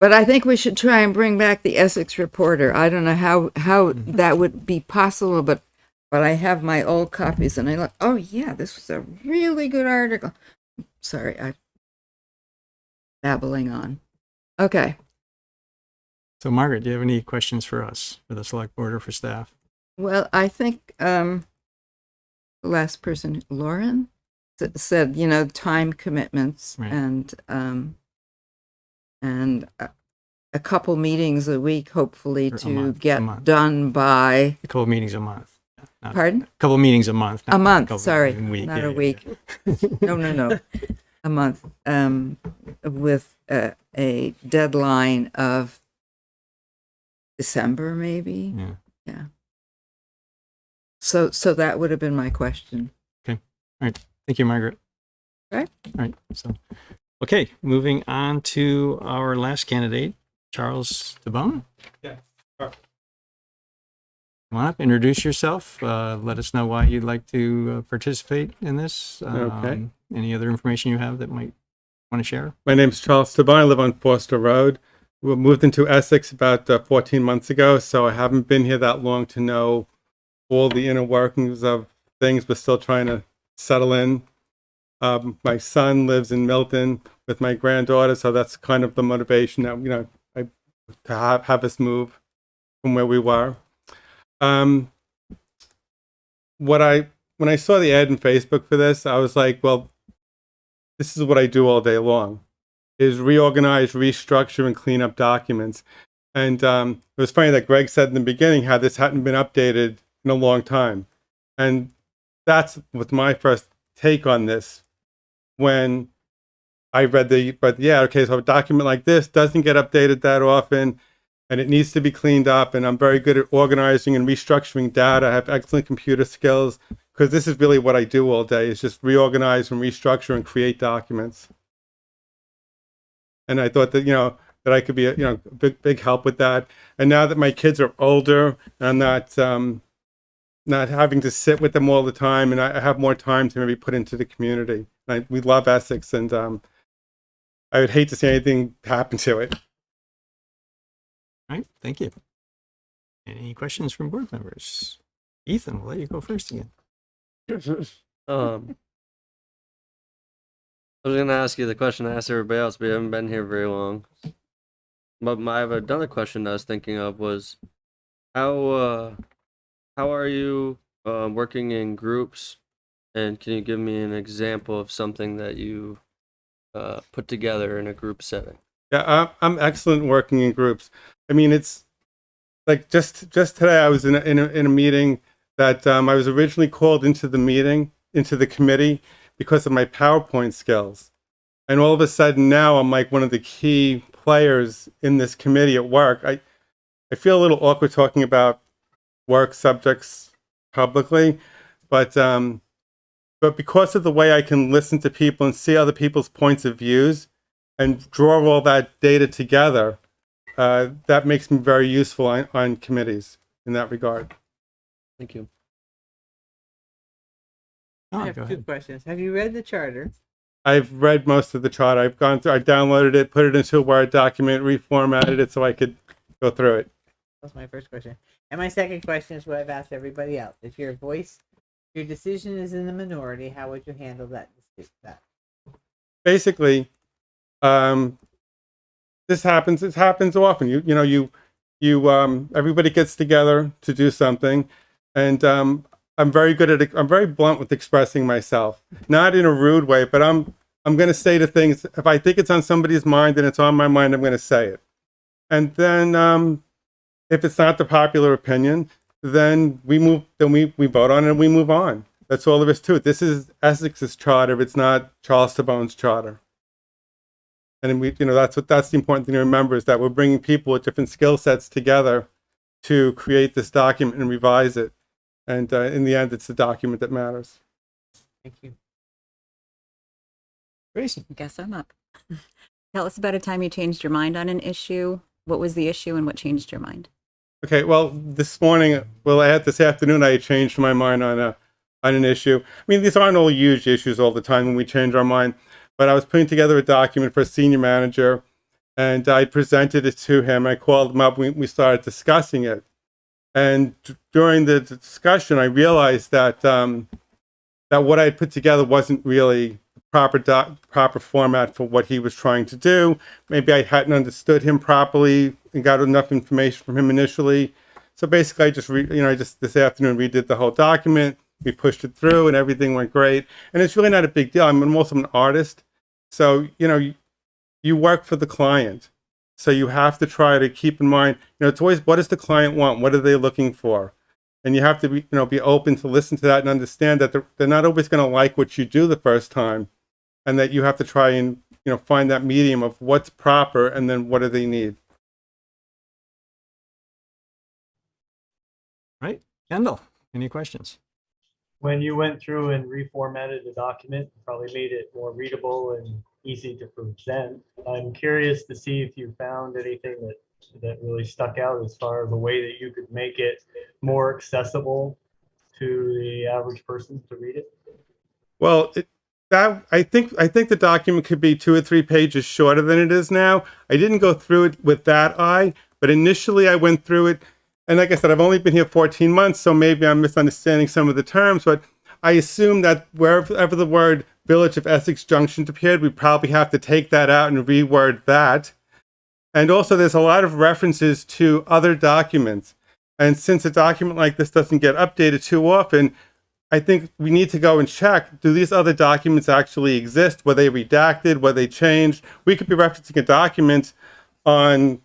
But I think we should try and bring back the Essex Reporter. I don't know how that would be possible, but I have my old copies and I look, oh yeah, this was a really good article. Sorry, I'm babbling on. Okay. So Margaret, do you have any questions for us, for the select board or for staff? Well, I think the last person, Lauren, said, time commitments, Right. and a couple meetings a week, hopefully, Or a to month, a get month. done by. A couple of meetings a month. Not- Pardon? A couple of meetings a month. A not month, couple- sorry, week, not yeah, a yeah, week. yeah. No. A month, with a deadline of December, maybe. Yeah. So that would have been my question. All right. Thank you, Margaret. Okay. All right. So, okay, moving on to our last candidate, Charles DeBone. Yeah. Come on up, introduce yourself. Let us know why you'd like to participate in this. Okay. Any other information you have that might want to share? My name's Charles Tabon. I live on Forster Road. We moved into Essex about 14 months ago, so I haven't been here that long to know all the inner workings of things. We're still trying to settle in. My son lives in Milton with my granddaughter, so that's kind of the motivation that to have us move from where we were. When I saw the ad in Facebook for this, I was like, well, this is what I do all day long, is reorganize, restructure, and clean up documents. And it was funny that Greg said in the beginning how this hadn't been updated in a long time. And that's what my first take on this. When I read so a document like this doesn't get updated that often, and it needs to be cleaned up. And I'm very good at organizing and restructuring data. I have excellent computer skills, because this is really what I do all day, is just reorganize and restructure and create documents. And I thought that, that I could be a big help with that. And now that my kids are older, I'm not having to sit with them all the time, and I have more time to maybe put into the community. We love Essex, and I would hate to see anything happen to it. All right. Thank you. Any questions from board members? Ethan, we'll let you go first again. I was going to ask you the question I asked everybody else, but you haven't been here very long. But I have another question I was thinking of was, how are you working in groups? And can you give me an example of something that you put together in a group setting? Yeah, I'm excellent working in groups. I mean, it's like just today I was in a meeting that I was originally called into the committee because of my PowerPoint skills. And all of a sudden now I'm like one of the key players in this committee at work. I feel a little awkward talking about work subjects publicly, but because of the way I can listen to people and see other people's points of views and draw all that data together, that makes me very useful on committees in that regard. Thank you. I Oh, have go two ahead. questions. Have you read the charter? I've read most of the charter. I've gone through, I downloaded it, put it into a Word document, reformatted it so I could go through it. That's my first question. And my second question is what I've asked everybody else. If your decision is in the minority, how would you handle that? Basically, this happens. It happens often. Everybody gets together to do something, and I'm very good at it. I'm very blunt with expressing myself, not in a rude way, but I'm going to say the things. If I think it's on somebody's mind and it's on my mind, I'm going to say it. And then if it's not the popular opinion, then we vote on it and we move on. That's all there is to it. This is Essex's charter. It's not Charles Tabone's charter. And that's the important thing to remember, is that we're bringing people with different skill sets together to create this document and revise it. And in the end, it's the document that matters. Thank you. Gracie. I guess I'm up. Tell us about a time you changed your mind on an issue. What was the issue and what changed your mind? Okay, well, this afternoon, I changed my mind on an issue. I mean, these aren't all huge issues all the time when we change our mind, but I was putting together a document for a senior manager, and I presented it to him. I called him up. We started discussing it, and during the discussion, I realized that that what I had put together wasn't really the proper format for what he was trying to do. Maybe I hadn't understood him properly and got enough information from him initially. So basically, I just this afternoon redid the whole document. We pushed it through, and everything went great. And it's really not a big deal. I'm also an artist, so you work for the client. So you have to try to keep in mind, it's always, what does the client want? What are they looking for? And you have to be open to listen to that and understand that they're not always going to like what you do the first time, and that you have to try and find that medium of what's proper and then what do they need. Right, Kendall. Any questions? When you went through and reformatted the document, probably made it more readable and easy to present. I'm curious to see if you found anything that really stuck out as far as a way that you could make it more accessible to the average person to read it. Well, I think the document could be 2 or 3 pages shorter than it is now. I didn't go through it with that eye, but initially I went through it. And like I said, I've only been here 14 months, so maybe I'm misunderstanding some of the terms, but I assume that wherever the word Village of Essex Junction appeared, we probably have to take that out and reword that. And also, there's a lot of references to other documents. And since a document like this doesn't get updated too often, I think we need to go and check, do these other documents actually exist? Were they redacted? Were they changed? We could be referencing a document on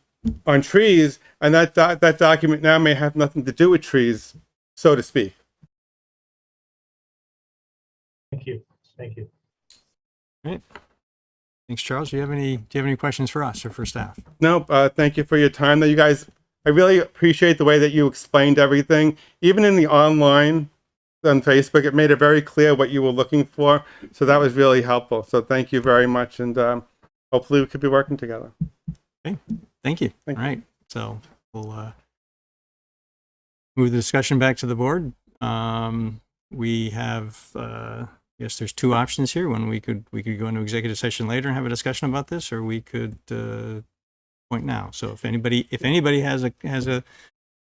trees, and that document now may have nothing to do with trees, so to speak. Thank you. Right. Thanks, Charles. Do you have any questions for us or for staff? No, thank you for your time. Though, you guys, I really appreciate the way that you explained everything. Even in the online on Facebook, it made it very clear what you were looking for. So that was really helpful. So thank you very much, and hopefully we could be working together. Okay. Thank you. All right. So we'll move the discussion back to the board. We have, I guess there's 2 options here. One, we could go into executive session later and have a discussion about this, or we could point now. So if anybody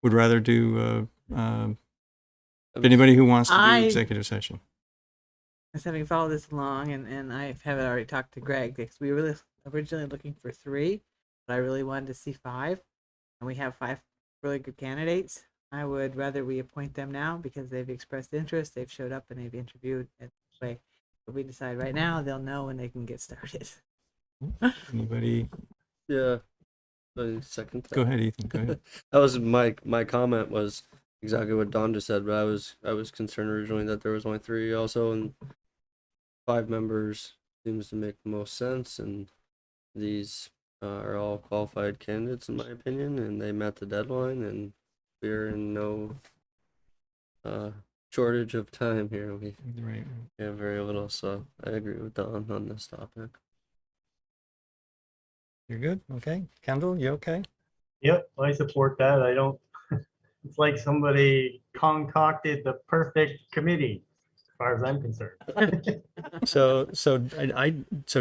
would rather do, anybody who wants to do executive session. As having followed this along, and I haven't already talked to Greg, because we were originally looking for 3, but I really wanted to see 5, and we have 5 really good candidates. I would rather we appoint them now because they've expressed interest, they've showed up, and they've interviewed. Way, if we decide right now, they'll know when they can get started. Anybody? Yeah. Second. Go ahead, Ethan. Go ahead. That was my comment was exactly what Don just said, but I was concerned originally that there was only 3 also, and 5 members seems to make the most sense, and these are all qualified candidates in my opinion, and they met the deadline, and we're in no shortage of time here. We have very little, so I agree with Don on this topic. You're good? Okay. Kendall, you okay? Yep, I support that. I don't, it's like somebody concocted the perfect committee. far as I'm concerned. So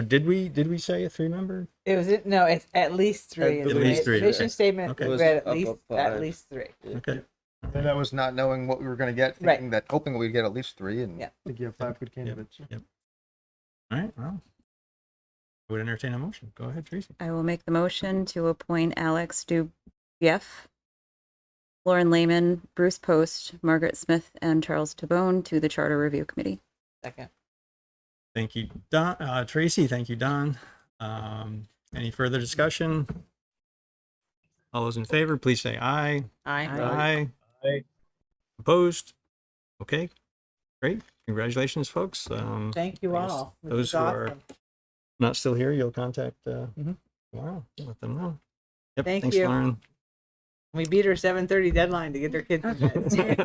did we say a 3-member? It was it. No, it's at least three. At The least three, Mission okay. statement Okay. It was read up of at 5. least 3. Okay. And that was not knowing what we were going to get, Right. thinking that, hoping we'd get at least 3. And Yeah. I think you have 5 good candidates. Yep. All right. Well, I would entertain a motion. Go ahead, Tracy. I will make the motion to appoint Alex Dubief, Lauren Lehman, Bruce Post, Margaret Smith, and Charles Tabone to the Charter Review Committee. Second. Thank you, Don. Tracy. Thank you, Don. Any further discussion? All those in favor, please say aye. Aye. Aye. Aye. Opposed? Okay. Great. Congratulations, folks. Thank you I guess all. This those is who are awesome. not still here, you'll contact Mhm. tomorrow. Let them know. Yep. Thank Thanks, you. Lauren. We beat our 7:30 deadline to get their kids to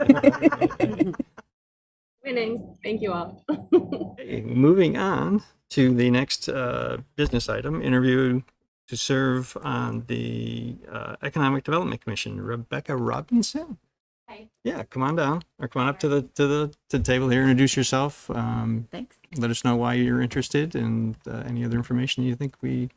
bed. Winning. Thank you all. Okay, moving on to the next business item, interview to serve on the Economic Development Commission. Rebecca Robinson. Hi. Yeah, come on down, or come on up to the table here. Introduce yourself. Thanks. Let us know why you're interested and any other information you think would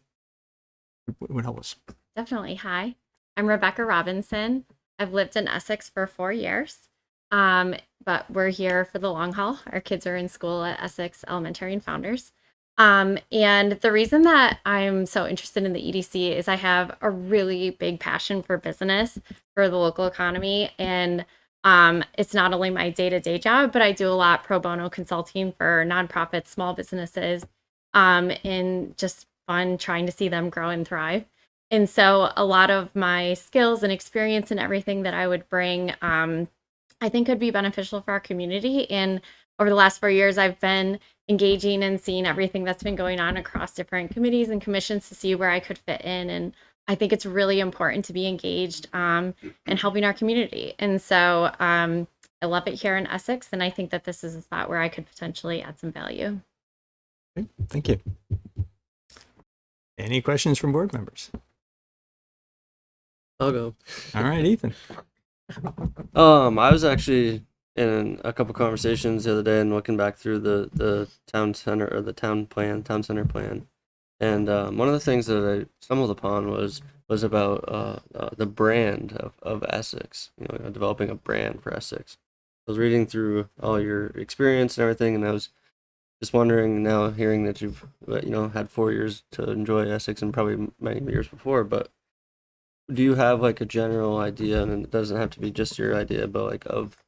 help us. Definitely. Hi, I'm Rebecca Robinson. I've lived in Essex for 4 years, but we're here for the long haul. Our kids are in school at Essex Elementary and Founders. And the reason that I'm so interested in the EDC is I have a really big passion for business, for the local economy. And it's not only my day-to-day job, but I do a lot pro bono consulting for nonprofits, small businesses, and just fun trying to see them grow and thrive. And so a lot of my skills and experience and everything that I would bring, I think could be beneficial for our community. And over the last 4 years, I've been engaging and seeing everything that's been going on across different committees and commissions to see where I could fit in. And I think it's really important to be engaged in helping our community. And so I love it here in Essex. And I think that this is a spot where I could potentially add some value. Okay, thank you. Any questions from board members? I'll go. All right, Ethan. I was actually in a couple conversations the other day and looking back through the town center or the town center plan, and one of the things that I stumbled upon was about the brand of Essex. Developing a brand for Essex. I was reading through all your experience and everything, and I was just wondering now, hearing that you've had 4 years to enjoy Essex and probably many years before, but do you have like a general idea, and it doesn't have to be just your idea, but like of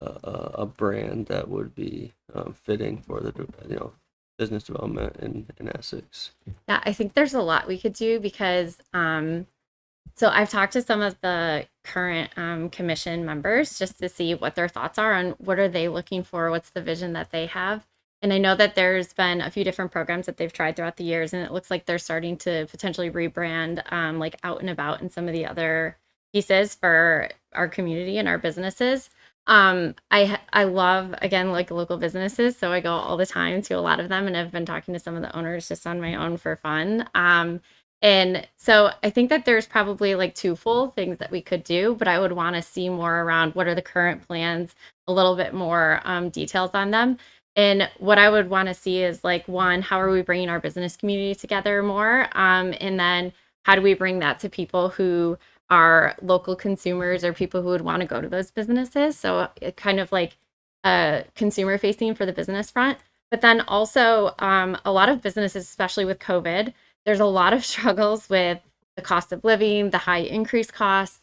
a brand that would be fitting for the business development in Essex? Yeah, I think there's a lot we could do because so I've talked to some of the current commission members just to see what their thoughts are on what are they looking for, what's the vision that they have. And I know that there's been a few different programs that they've tried throughout the years, and it looks like they're starting to potentially rebrand like Out and About and some of the other pieces for our community and our businesses. I love, again, like local businesses, so I go all the time to a lot of them, and I've been talking to some of the owners just on my own for fun. And so I think that there's probably like twofold things that we could do, but I would want to see more around what are the current plans, a little bit more details on them. And what I would want to see is like, one, how are we bringing our business community together more? And then how do we bring that to people who are local consumers or people who would want to go to those businesses? So it kind of like consumer facing for the business front. But then also a lot of businesses, especially with COVID, there's a lot of struggles with the cost of living, the high increased costs,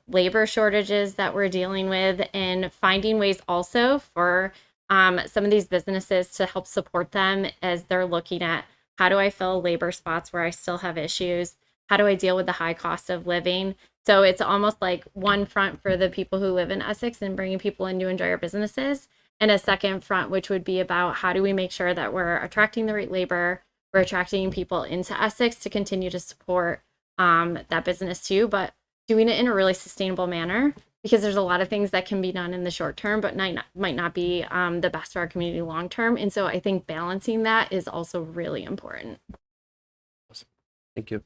labor shortages that we're dealing with, and finding ways also for some of these businesses to help support them as they're looking at how do I fill labor spots where I still have issues? How do I deal with the high cost of living? So it's almost like one front for the people who live in Essex and bringing people in to enjoy our businesses, and a second front, which would be about how do we make sure that we're attracting the right labor, we're attracting people into Essex to continue to support that business too, but doing it in a really sustainable manner, because there's a lot of things that can be done in the short term, but might not be the best for our community long term. And so I think balancing that is also really important. Thank you.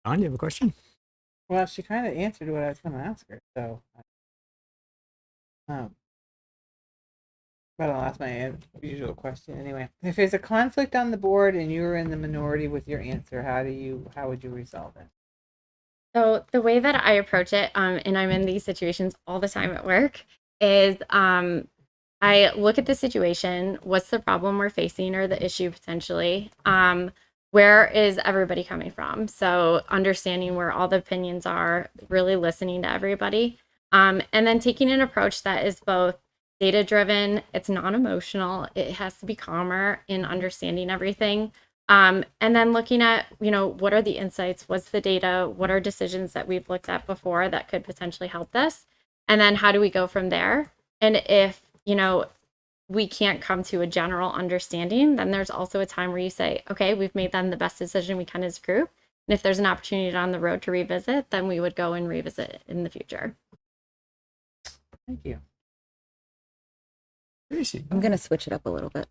Don, you have a question? Well, she kind of answered what I was going to ask her. So, But I'll ask my usual question anyway. If there's a conflict on the board and you're in the minority with your answer, how would you resolve it? So the way that I approach it, and I'm in these situations all the time at work, is I look at the situation. What's the problem we're facing or the issue potentially? Where is everybody coming from? So understanding where all the opinions are, really listening to everybody, and then taking an approach that is both data driven, it's non-emotional, it has to be calmer in understanding everything. And then looking at, what are the insights? What's the data? What are decisions that we've looked at before that could potentially help this? And then how do we go from there? And if, we can't come to a general understanding, then there's also a time where you say, okay, we've made then the best decision we can as a group. And if there's an opportunity down the road to revisit, then we would go and revisit it in the future. Thank you. I'm going to switch it up a little bit.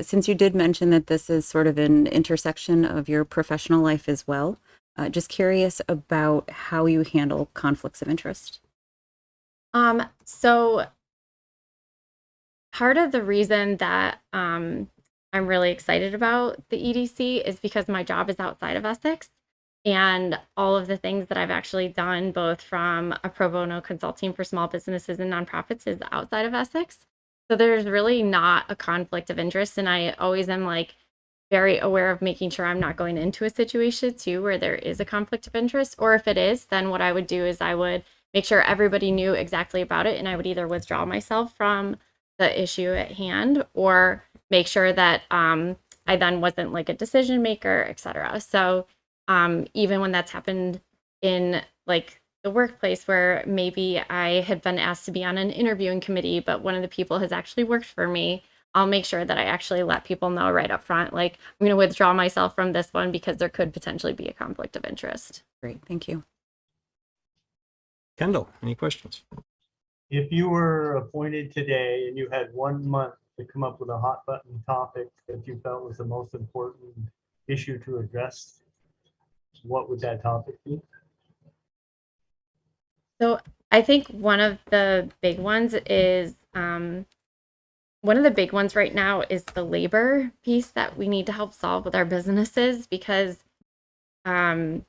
Since you did mention that this is sort of an intersection of your professional life as well, just curious about how you handle conflicts of interest. So part of the reason that I'm really excited about the EDC is because my job is outside of Essex, and all of the things that I've actually done, both from a pro bono consulting for small businesses and nonprofits, is outside of Essex. So there's really not a conflict of interest. And I always am very aware of making sure I'm not going into a situation too where there is a conflict of interest. Or if it is, then what I would do is I would make sure everybody knew exactly about it. And I would either withdraw myself from the issue at hand or make sure that I then wasn't a decision maker, etc. So even when that's happened in the workplace where maybe I had been asked to be on an interviewing committee, but one of the people has actually worked for me, I'll make sure that I actually let people know right up front, I'm going to withdraw myself from this one because there could potentially be a conflict of interest. Great, thank you. Kendall, any questions? If you were appointed today and you had 1 month to come up with a hot button topic that you felt was the most important issue to address, what would that topic be? So I think one of the big ones right now is the labor piece that we need to help solve with our businesses because of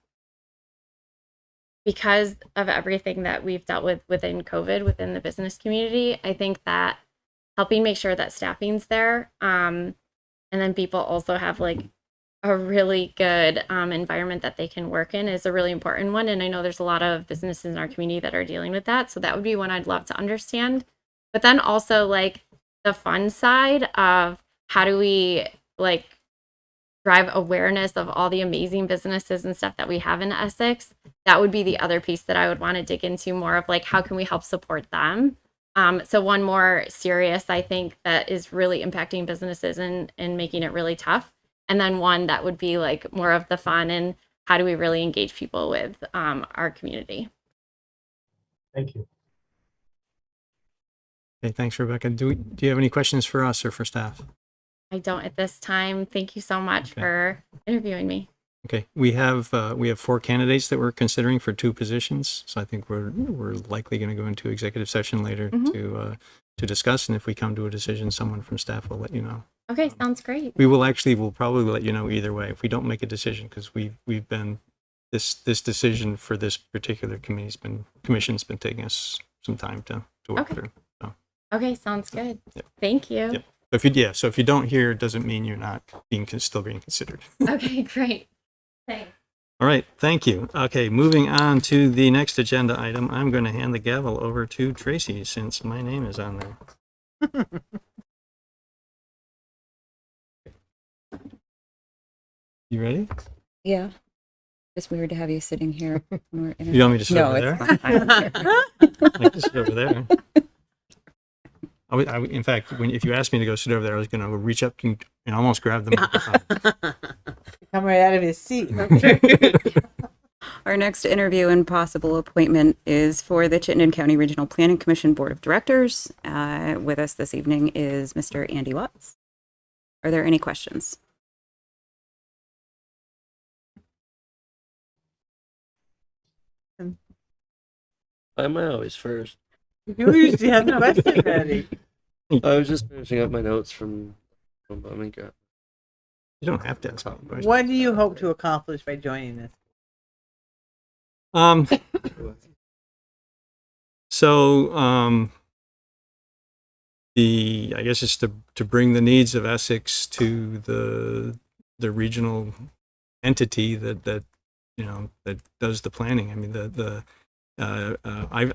everything that we've dealt with within COVID within the business community. I think that helping make sure that staffing's there, and then people also have a really good environment that they can work in is a really important one. And I know there's a lot of businesses in our community that are dealing with that. So that would be one I'd love to understand. But then also the fun side of how do we drive awareness of all the amazing businesses and stuff that we have in Essex. That would be the other piece that I would want to dig into more of how can we help support them? So one more serious, I think, that is really impacting businesses and making it really tough. And then one that would be more of the fun and how do we really engage people with our community. Thank you. Okay, thanks, Rebecca. Do you have any questions for us or for staff? I don't at this time. Thank you so much for interviewing me. Okay, we have 4 candidates that we're considering for 2 positions. So I think we're likely going to go into executive session later to discuss. And if we come to a decision, someone from staff will let you know. Okay, sounds great. We'll probably let you know either way if we don't make a decision because we've been this decision for this particular commission's been taking us some time to work through. So. Okay, sounds good. Yep. Thank you. Yep. So if you don't hear, it doesn't mean you're not still being considered. Okay, great. Thanks. All right, thank you. Okay, moving on to the next agenda item, I'm going to hand the gavel over to Tracy since my name is on there. You ready? Yeah. It's weird to have you sitting here. You want me to sit over there? It's fine. I can sit over there. In fact, if you asked me to go sit over there, I was going to reach up and almost grab the microphone. Come right out of his seat. Our next interview and possible appointment is for the Chittenden County Regional Planning Commission Board of Directors. With us this evening is Mr. Andy Lutz. Are there any questions? Why am I always first? You usually have the question ready. I was just finishing up my notes from my God. You don't have to ask all the questions. What do you hope to accomplish by joining this? Um, so, I guess it's to bring the needs of Essex to the regional entity that does the planning. I mean,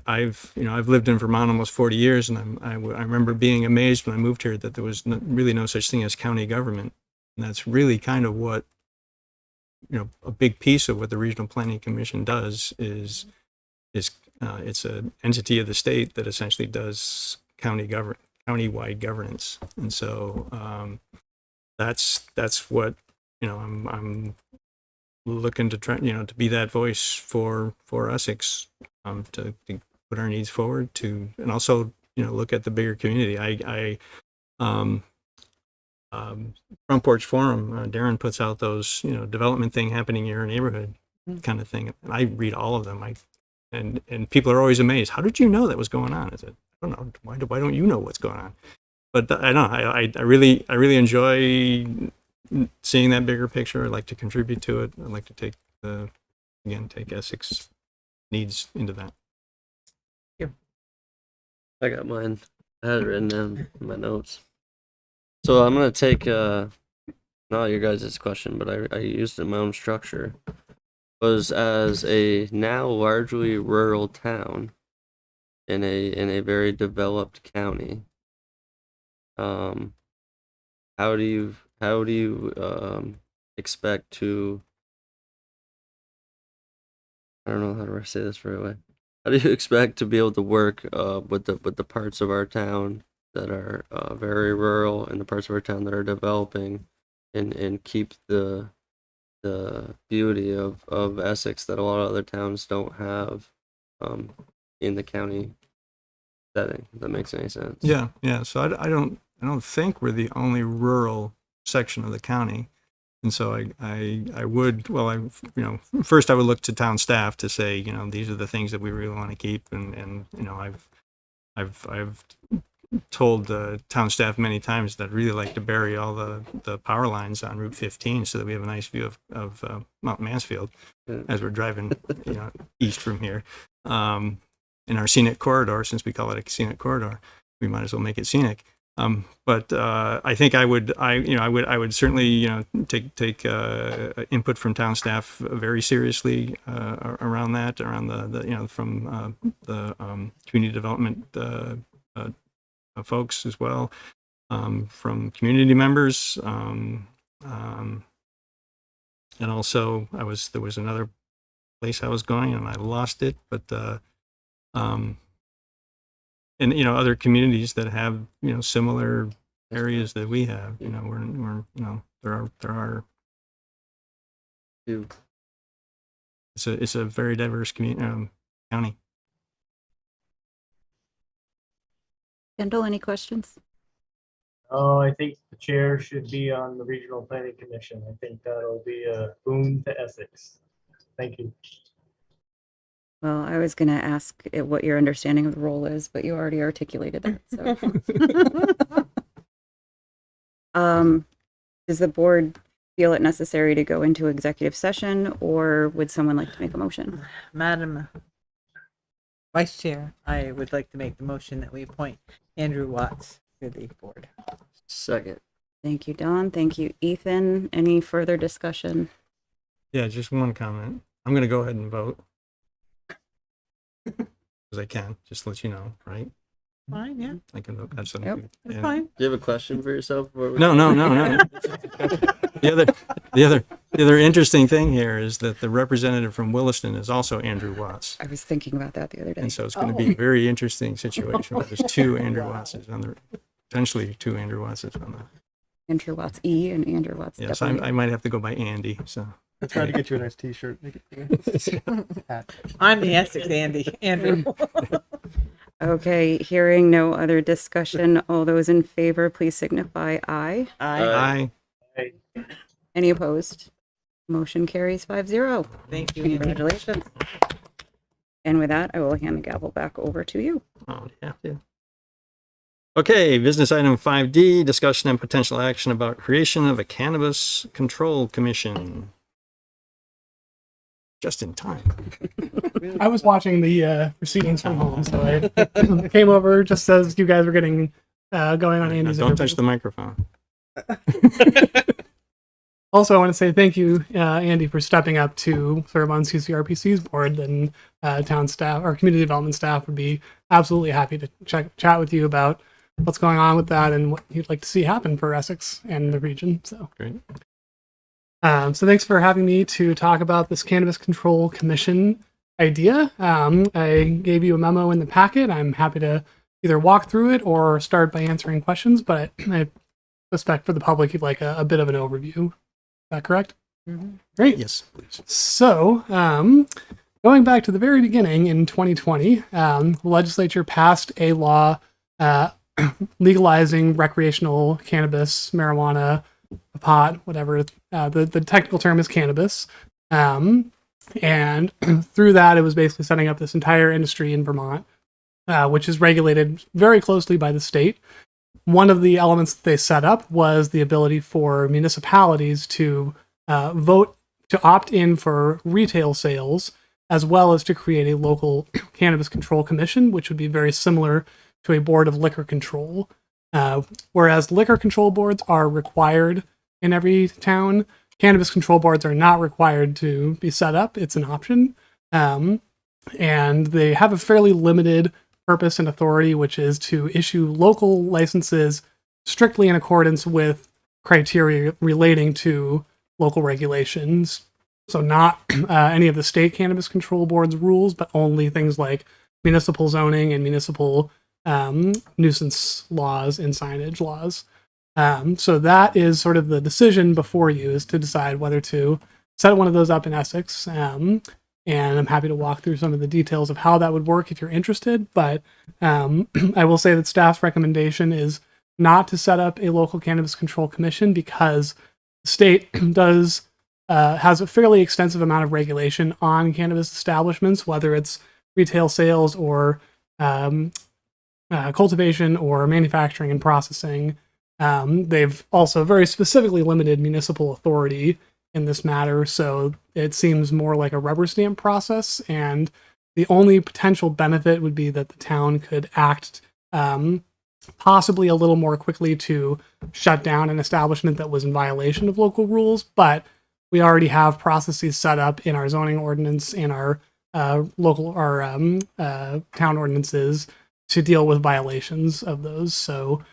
I've lived in Vermont almost 40 years, and I remember being amazed when I moved here that there was really no such thing as county government. And that's really kind of what, a big piece of what the Regional Planning Commission does is it's an entity of the state that essentially does countywide governance. And so that's what, I'm looking to try, to be that voice for Essex, to put our needs forward and also, look at the bigger community. Front Porch Forum, Darren puts out those, development thing happening in your neighborhood kind of thing. And I read all of them. And people are always amazed. How did you know that was going on? I said, I don't know. Why don't you know what's going on? But I know, I really enjoy seeing that bigger picture. I'd like to contribute to it. I'd like to take Essex needs into that. I got mine. I had it written down in my notes. So I'm gonna take not your guys' question, but I used it in my own structure. Was as a now largely rural town in a very developed county. How do you expect to, I don't know how to say this right away. How do you expect to be able to work with the parts of our town that are very rural and the parts of our town that are developing, and keep the beauty of Essex that a lot of other towns don't have in the county setting? If that makes any sense. Yeah. So I don't think we're the only rural section of the county. And so I would, first I would look to town staff to say, these are the things that we really want to keep. And I've told town staff many times that I'd really like to bury all the power lines on Route 15 so that we have a nice view of Mount Mansfield as we're driving, east from here. In our scenic corridor, since we call it a scenic corridor, we might as well make it scenic. But I think I would certainly, take input from town staff very seriously around that, around from the community development folks as well, from community members, and also there was another place I was going and I lost it, but and other communities that have similar areas that we have. There are it's a very diverse county. Kendall, any questions? Oh, I think the chair should be on the Regional Planning Commission. I think that'll be a boon to Essex. Thank you. Well, I was going to ask what your understanding of the role is, but you already articulated that. So, does the board feel it necessary to go into executive session, or would someone like to make a motion? Madam Vice Chair, I would like to make the motion that we appoint Andrew Watts to the board. Second. Thank you, Don. Thank you, Ethan. Any further discussion? Yeah, just one comment. I'm going to go ahead and vote. Because I can, just to let you know, right? Fine, yeah. I can vote. Absolutely. Yep, That's And- fine. Do you have a question for yourself? No. The other interesting thing here is that the representative from Williston is also Andrew Watts. I was thinking about that the other day. And so it's going to be a very interesting situation where there's two Andrew Wattses potentially two Andrew Wattses on the. Andrew Watts E and Andrew Watts Yes, W. I might have to go by Andy. So I tried to get you a nice T-shirt. I'm the Essex Andrew. Okay, hearing no other discussion, all those in favor, please signify aye. Aye. Any opposed? Motion carries 5-0. Thank you, Andy. Congratulations. And with that, I will hand the gavel back over to you. Oh, yeah. Okay, business item 5D, discussion and potential action about creation of a cannabis control commission. Just in time. I was watching the proceedings from home, so I came over just as you guys were getting going on Now, Andy's don't interview. touch the microphone. Also, I want to say thank you, Andy, for stepping up to serve on CCRPC's board. And town staff, our community development staff, would be absolutely happy to chat with you about what's going on with that and what you'd like to see happen for Essex and the region. So Great. So thanks for having me to talk about this Cannabis Control Commission idea. I gave you a memo in the packet. I'm happy to either walk through it or start by answering questions, but I suspect for the public you'd like a bit of an overview. Is that correct? Mm-hmm. Great. Yes, please. So, going back to the very beginning in 2020, the legislature passed a law legalizing recreational cannabis, marijuana, pot, whatever. The technical term is cannabis. And through that, it was basically setting up this entire industry in Vermont, which is regulated very closely by the state. One of the elements that they set up was the ability for municipalities to vote to opt in for retail sales, as well as to create a local cannabis control commission, which would be very similar to a board of liquor control. Whereas liquor control boards are required in every town, cannabis control boards are not required to be set up. It's an option. And they have a fairly limited purpose and authority, which is to issue local licenses strictly in accordance with criteria relating to local regulations. So not any of the state cannabis control board's rules, but only things like municipal zoning and municipal nuisance laws and signage laws. So that is sort of the decision before you, is to decide whether to set one of those up in Essex. And I'm happy to walk through some of the details of how that would work if you're interested. But I will say that staff's recommendation is not to set up a local cannabis control commission, because the state has a fairly extensive amount of regulation on cannabis establishments, whether it's retail sales or cultivation or manufacturing and processing. They've also very specifically limited municipal authority in this matter, so it seems more like a rubber stamp process, and the only potential benefit would be that the town could act possibly a little more quickly to shut down an establishment that was in violation of local rules, but we already have processes set up in our zoning ordinance and our town ordinances to deal with violations of those. So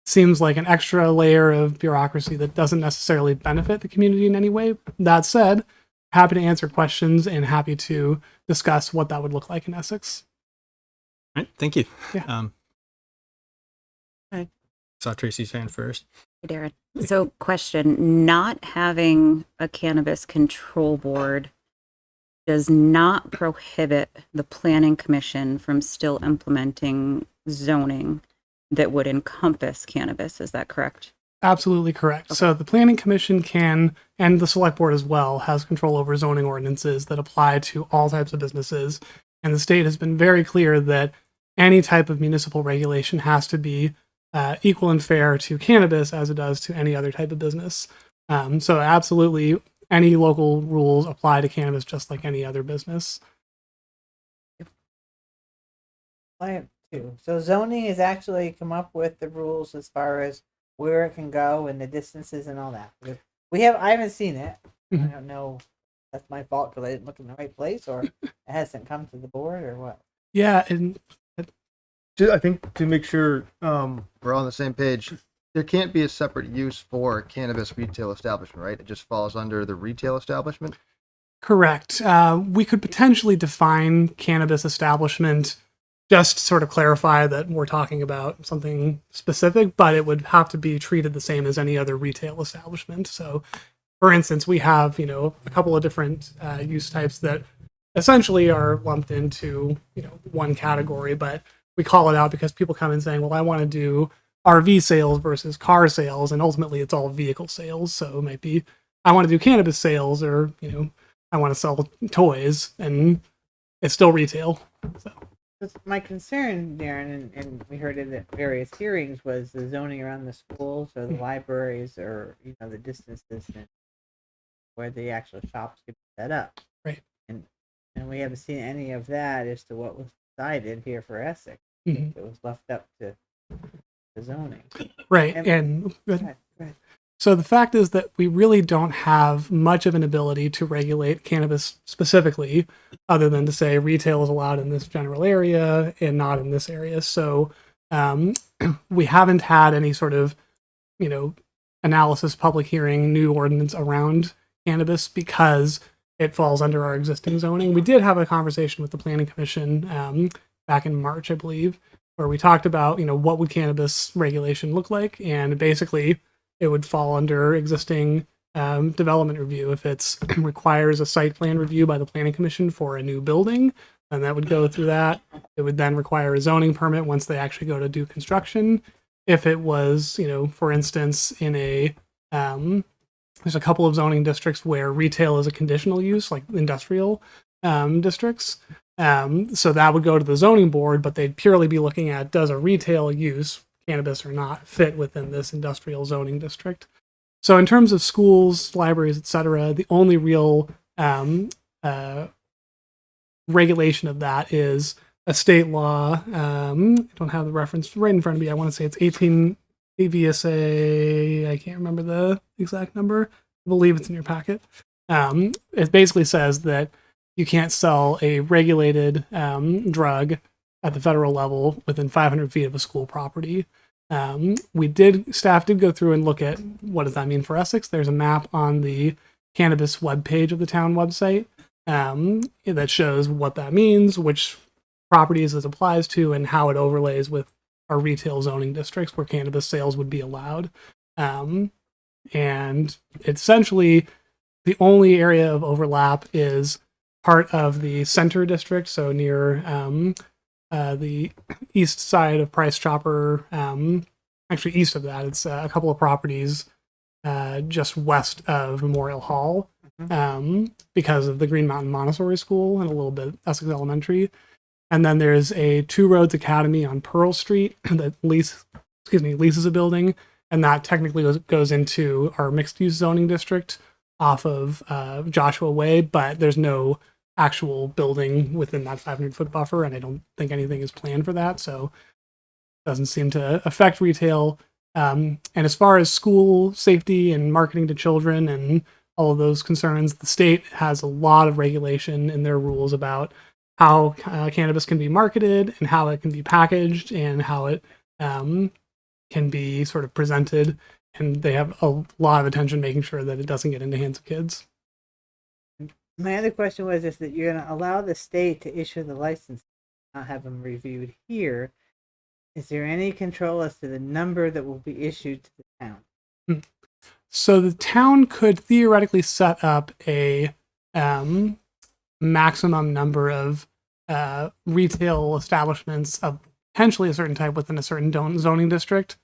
it seems like an extra layer of bureaucracy that doesn't necessarily benefit the community in any way. That said, happy to answer questions and happy to discuss what that would look like in Essex. All right, thank you. Yeah. Hi. Saw Tracy's hand first. Hey, Darren. So question, not having a cannabis control board does not prohibit the planning commission from still implementing zoning that would encompass cannabis. Is that correct? Absolutely correct. Okay. So the planning commission can, and the select board as well, has control over zoning ordinances that apply to all types of businesses. And the state has been very clear that any type of municipal regulation has to be equal and fair to cannabis as it does to any other type of business. So absolutely, any local rules apply to cannabis just like any other business. I have two. So zoning has actually come up with the rules as far as where it can go and the distances and all that. I haven't seen it. Mm-hmm. I don't know. That's my fault because I didn't look in the right place, or it hasn't come to the board, or what. Yeah, and I think to make sure we're on the same page, there can't be a separate use for a cannabis retail establishment, right? It just falls under the retail establishment. Correct. We could potentially define cannabis establishment, just to sort of clarify that we're talking about something specific, but it would have to be treated the same as any other retail establishment. So, for instance, we have, a couple of different use types that essentially are lumped into, one category, but we call it out because people come in saying, well, I want to do RV sales versus car sales, and ultimately it's all vehicle sales. So it might be, I want to do cannabis sales, or, I want to sell toys, and it's still retail. So My concern, Darren, and we heard in the various hearings, was the zoning around the schools or the libraries, or the distances and where the actual shops could be set up. Right. And we haven't seen any of that as to what was decided here for Essex. Mhm. It was left up to the zoning. Right. And- And Go ahead. so the fact is that we really don't have much of an ability to regulate cannabis specifically, other than to say retail is allowed in this general area and not in this area. So we haven't had any sort of, analysis, public hearing, new ordinance around cannabis because it falls under our existing zoning. We did have a conversation with the Planning Commission back in March, I believe, where we talked about, what would cannabis regulation look like, and basically it would fall under existing development review. If it requires a site plan review by the Planning Commission for a new building, then that would go through that. It would then require a zoning permit once they actually go to do construction. If it was, for instance, in a there's a couple of zoning districts where retail is a conditional use, like industrial districts. So that would go to the zoning board, but they'd purely be looking at, does a retail use, cannabis or not, fit within this industrial zoning district. So in terms of schools, libraries, etc., the only real regulation of that is a state law. I don't have the reference right in front of me. I want to say it's 18 AVSA. I can't remember the exact number. I believe it's in your packet. It basically says that you can't sell a regulated drug at the federal level within 500 feet of a school property. Staff did go through and look at what does that mean for Essex. There's a map on the cannabis webpage of the town website that shows what that means, which properties it applies to, and how it overlays with our retail zoning districts where cannabis sales would be allowed. And essentially, the only area of overlap is part of the center district, so near the east side of Price Chopper. Actually, east of that, it's a couple of properties just west of Memorial Hall, because of the Green Mountain Montessori School and a little bit Essex Elementary. And then there's a Two Roads Academy on Pearl Street that leases a building, and that technically goes into our mixed-use zoning district off of Joshua Way, but there's no actual building within that 500-foot buffer, and I don't think anything is planned for that, so it doesn't seem to affect retail. And as far as school safety and marketing to children and all of those concerns, the state has a lot of regulation in their rules about how cannabis can be marketed and how it can be packaged and how it can be sort of presented. And they have a lot of attention making sure that it doesn't get into the hands of kids. My other question was if that you're going to allow the state to issue the license, not have them reviewed here. Is there any control as to the number that will be issued to the town? So the town could theoretically set up a maximum number of retail establishments of potentially a certain type within a certain zoning district,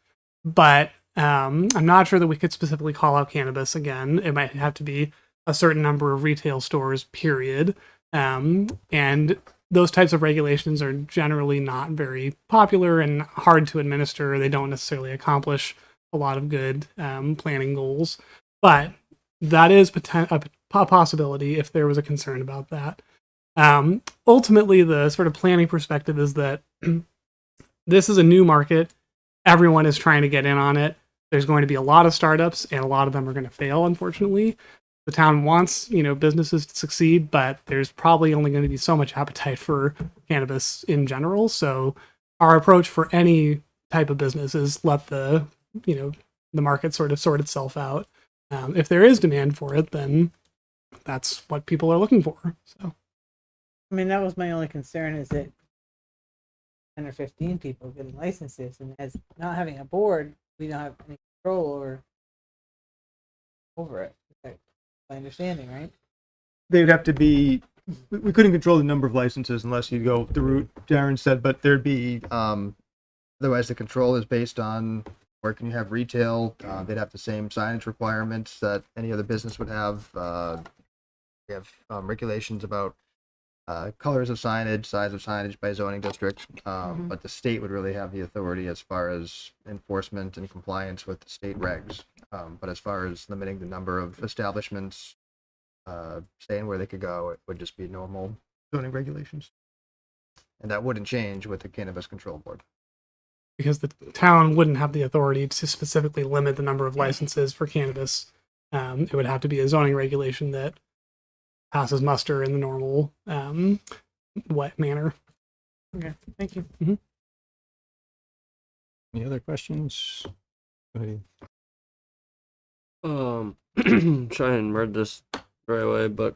but I'm not sure that we could specifically call out cannabis again. It might have to be a certain number of retail stores, period. And those types of regulations are generally not very popular and hard to administer. They don't necessarily accomplish a lot of good planning goals, but that is a possibility if there was a concern about that. Ultimately, the sort of planning perspective is that this is a new market. Everyone is trying to get in on it. There's going to be a lot of startups, and a lot of them are going to fail, unfortunately. The town wants, businesses to succeed, but there's probably only going to be so much appetite for cannabis in general. So our approach for any type of business is let the market sort of sort itself out. If there is demand for it, then that's what people are looking for. So, I mean, that was my only concern, is that 10 or 15 people getting licenses, and as not having a board, we don't have any control over it. That's my understanding, right? They would have to be. We couldn't control the number of licenses unless you go the route Darren said, but there'd be. Otherwise, the control is based on where can you have retail. They'd have the same signage requirements that any other business would have. We have regulations about colors of signage, size of signage by zoning district. But the state would really have the authority as far as enforcement and compliance with the state regs. But as far as limiting the number of establishments, saying where they could go, it would just be normal zoning regulations. And that wouldn't change with the Cannabis Control Board. Because the town wouldn't have the authority to specifically limit the number of licenses for cannabis. It would have to be a zoning regulation that passes muster in the normal wet manner. Okay, thank you. Any other questions? Go ahead. Try and word this right away, but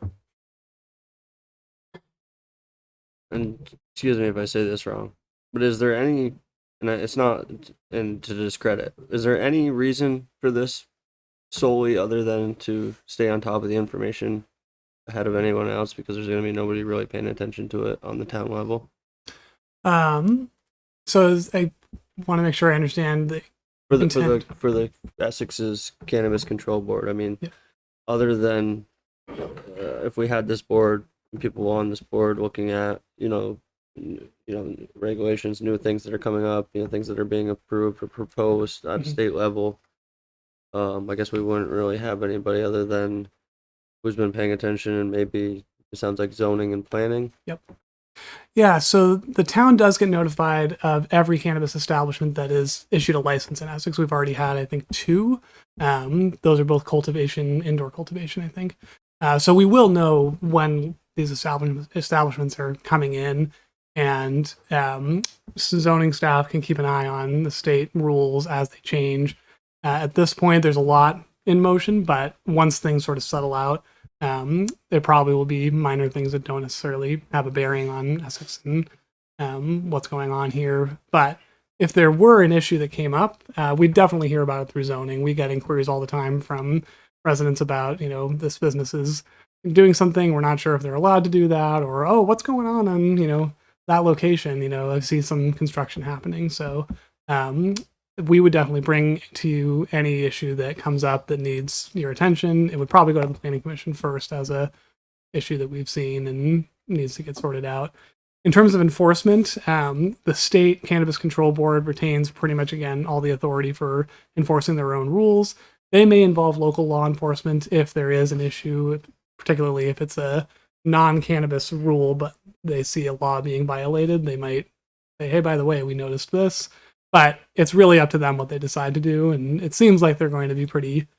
and excuse me if I say this wrong, but is there any, and it's not, and to discredit, is there any reason for this solely other than to stay on top of the information ahead of anyone else, because there's going to be nobody really paying attention to it on the town level? So I want to make sure I understand the For the intent. for the Essex's Cannabis Control Board, I mean, Yeah. other than if we had this board, people on this board looking at regulations, new things that are coming up, things that are being approved or proposed at state level, I guess we wouldn't really have anybody other than who's been paying attention, and maybe it sounds like zoning and planning. Yeah, so the town does get notified of every cannabis establishment that is issued a license in Essex. We've already had, I think, 2. Those are both indoor cultivation, I think. So we will know when these establishments are coming in, and zoning staff can keep an eye on the state rules as they change. At this point, there's a lot in motion, but once things sort of settle out, there probably will be minor things that don't necessarily have a bearing on Essex and what's going on here. But if there were an issue that came up, we'd definitely hear about it through zoning. We get inquiries all the time from residents about, this business is doing something. We're not sure if they're allowed to do that, or, oh, what's going on, that location. I see some construction happening. So we would definitely bring to you any issue that comes up that needs your attention. It would probably go to the Planning Commission first as a issue that we've seen and needs to get sorted out. In terms of enforcement, the state Cannabis Control Board retains pretty much, again, all the authority for enforcing their own rules. They may involve local law enforcement if there is an issue, particularly if it's a non-cannabis rule, but they see a law being violated. They might say, hey, by the way, we noticed this. But it's really up to them what they decide to do. And it seems like they're going to be pretty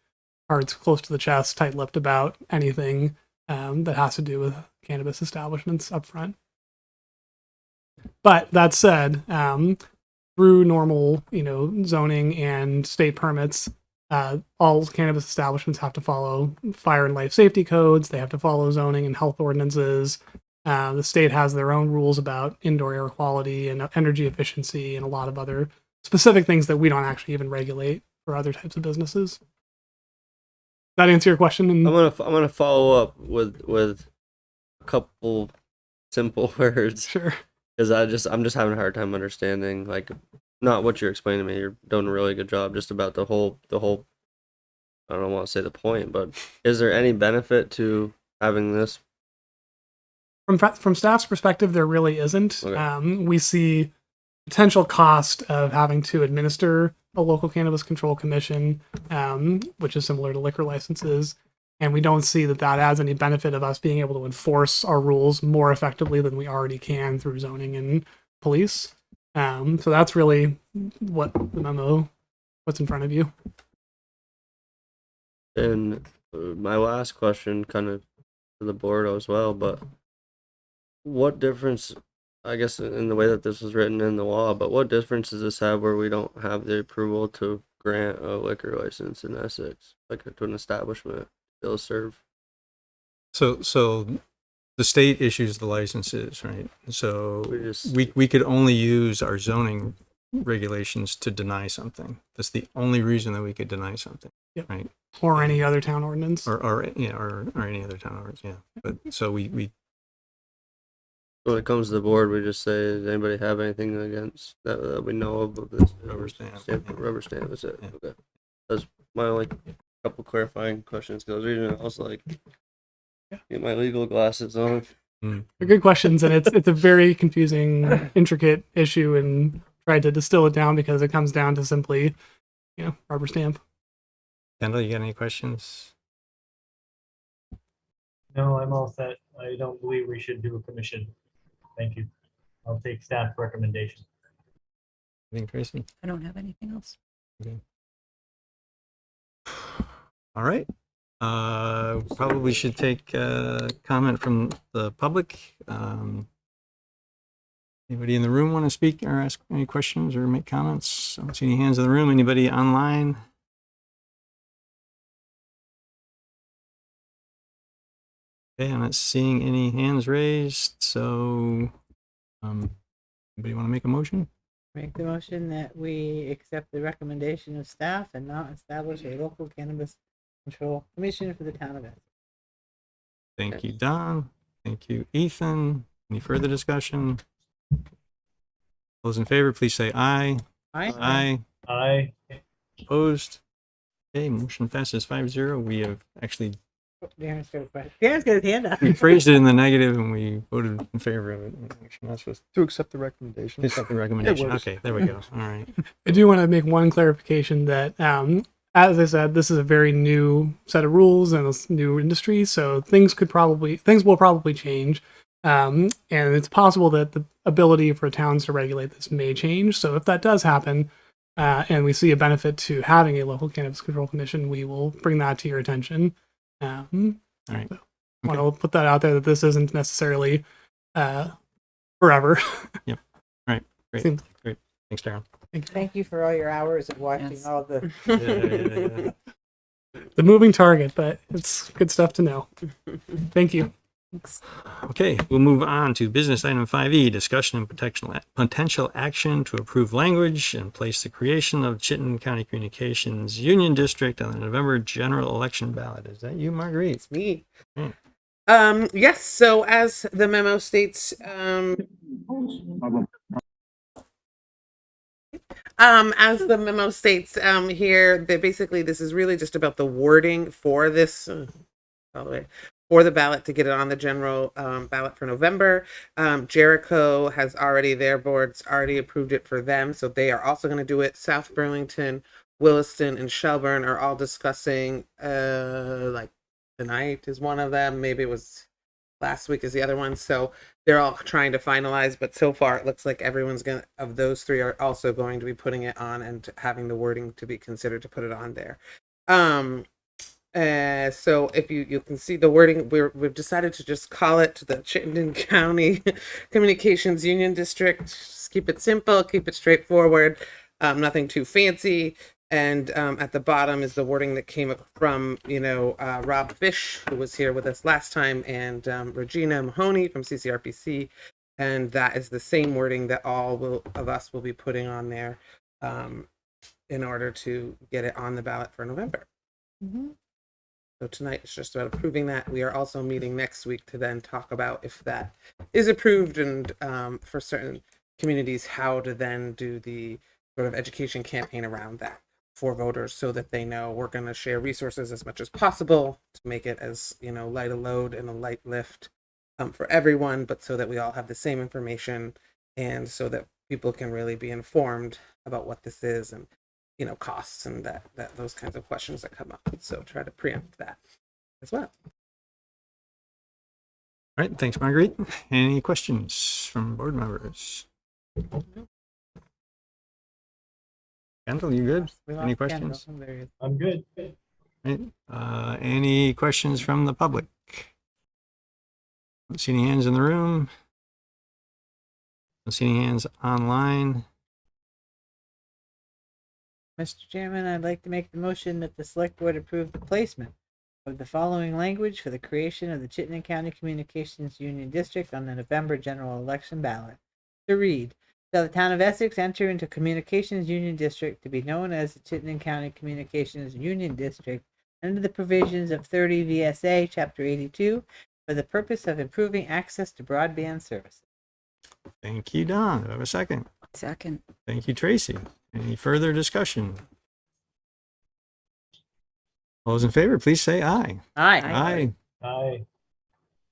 cards close to the chest, tight-lipped about anything that has to do with cannabis establishments up front. But that said, through normal, zoning and state permits, all cannabis establishments have to follow fire and life safety codes. They have to follow zoning and health ordinances. The state has their own rules about indoor air quality and energy efficiency and a lot of other specific things that we don't actually even regulate for other types of businesses. That answer your question? I'm gonna follow up with a couple simple words. Sure. Because I'm just having a hard time understanding, like, not what you're explaining to me. You're doing a really good job just about the whole. I don't want to say the point, but is there any benefit to having this? From staff's perspective, there really isn't. Okay. We see potential cost of having to administer a local cannabis control commission, which is similar to liquor licenses. And we don't see that adds any benefit of us being able to enforce our rules more effectively than we already can through zoning and police. So that's really what the memo, what's in front of you. And my last question, kind of to the board as well, but what difference, I guess, in the way that this was written in the law, but what difference does this have where we don't have the approval to grant a liquor license in Essex, like to an establishment they'll serve? So the state issues the licenses, right? So we could only use our zoning regulations to deny something. That's the only reason that we could deny something. Yep. Right. Or any other town ordinance. Or any other town ordinance, yeah. But so we When it comes to the board, we just say, does anybody have anything against that we know of this? Rubber stamp. Rubber stamp, that's it. Yeah. Okay. That's my only couple clarifying questions, because I was reading it, I was like, get my legal glasses on. They're good questions, and it's a very confusing, intricate issue, and tried to distill it down because it comes down to simply, rubber stamp. Kendall, you got any questions? No, I'm all set. I don't believe we should do a commission. Thank you. I'll take staff recommendation. I think Tracy. I don't have anything else. Okay. All right. Probably should take comment from the public. Anybody in the room want to speak or ask any questions or make comments? I don't see any hands in the room. Anybody online? Okay, I'm not seeing any hands raised. So, anybody want to make a motion? Make the motion that we accept the recommendation of staff and not establish a local cannabis control commission for the town of Essex. Thank you, Don. Thank you, Ethan. Any further discussion? Those in favor, please say aye. Aye. Aye. Aye. Opposed? Okay, motion passes 5-0. We have actually Darren's got a question. Darren's got his hand up. we phrased it in the negative and we voted in favor of it. Actually, not supposed To accept the recommendation. to accept the recommendation. works. Okay, there we go. All right. I do want to make one clarification that, as I said, this is a very new set of rules and a new industry, so things will probably change, and it's possible that the ability for towns to regulate this may change. So if that does happen, and we see a benefit to having a local cannabis control commission, we will bring that to your attention. All right. So I want to put that out there that this isn't necessarily forever. Yep. All right. Great. Seems- Great. Thanks, Darren. Thank you for all your hours of watching Yes. all the. The moving target, but it's good stuff to know. Thank you. Okay, we'll move on to business item 5E, discussion and potential action to approve language and place the creation of Chittenden County Communications Union District on the November general election ballot. Is that you, Marguerite? Me. Hmm. Yes, so as the memo states, here, that basically this is really just about the wording for this, all the way, for the ballot to get it on the general ballot for November. Jericho has already, their board's already approved it for them, so they are also going to do it. South Burlington, Williston, and Shelburne are all discussing, like tonight is one of them, maybe it was last week is the other one, so they're all trying to finalize, but so far it looks like everyone's gonna, of those three, are also going to be putting it on and having the wording to be considered to put it on there. So if you can see the wording, we've decided to just call it the Chittenden County Communications Union District. Just keep it simple, keep it straightforward, nothing too fancy. And at the bottom is the wording that came from, Rob Fish, who was here with us last time, and Regina Mahoney from CCRPC. And that is the same wording that all of us will be putting on there in order to get it on the ballot for November. So tonight it's just about approving that. We are also meeting next week to then talk about if that is approved and for certain communities, how to then do the sort of education campaign around that for voters so that they know we're going to share resources as much as possible to make it as, light a load and a light lift for everyone, but so that we all have the same information and so that people can really be informed about what this is and, costs and that those kinds of questions that come up. So try to preempt that as well. All right, thanks, Marguerite. Any questions from board members? Kendall, you good? We lost Any Kendall. questions? Oh, there he is. I'm good. Right. Any questions from the public? Don't see any hands in the room. Don't see any hands online. Mr. Chairman, I'd like to make the motion that the select board approve the placement of the following language for the creation of the Chittenden County Communications Union District on the November general election ballot. To read, shall the town of Essex enter into Communications Union District to be known as the Chittenden County Communications Union District under the provisions of 30 VSA Chapter 82 for the purpose of improving access to broadband services. Thank you, Don. Do I have a second? Second. Thank you, Tracy. Any further discussion? All those in favor, please say aye. Aye. Aye. Aye.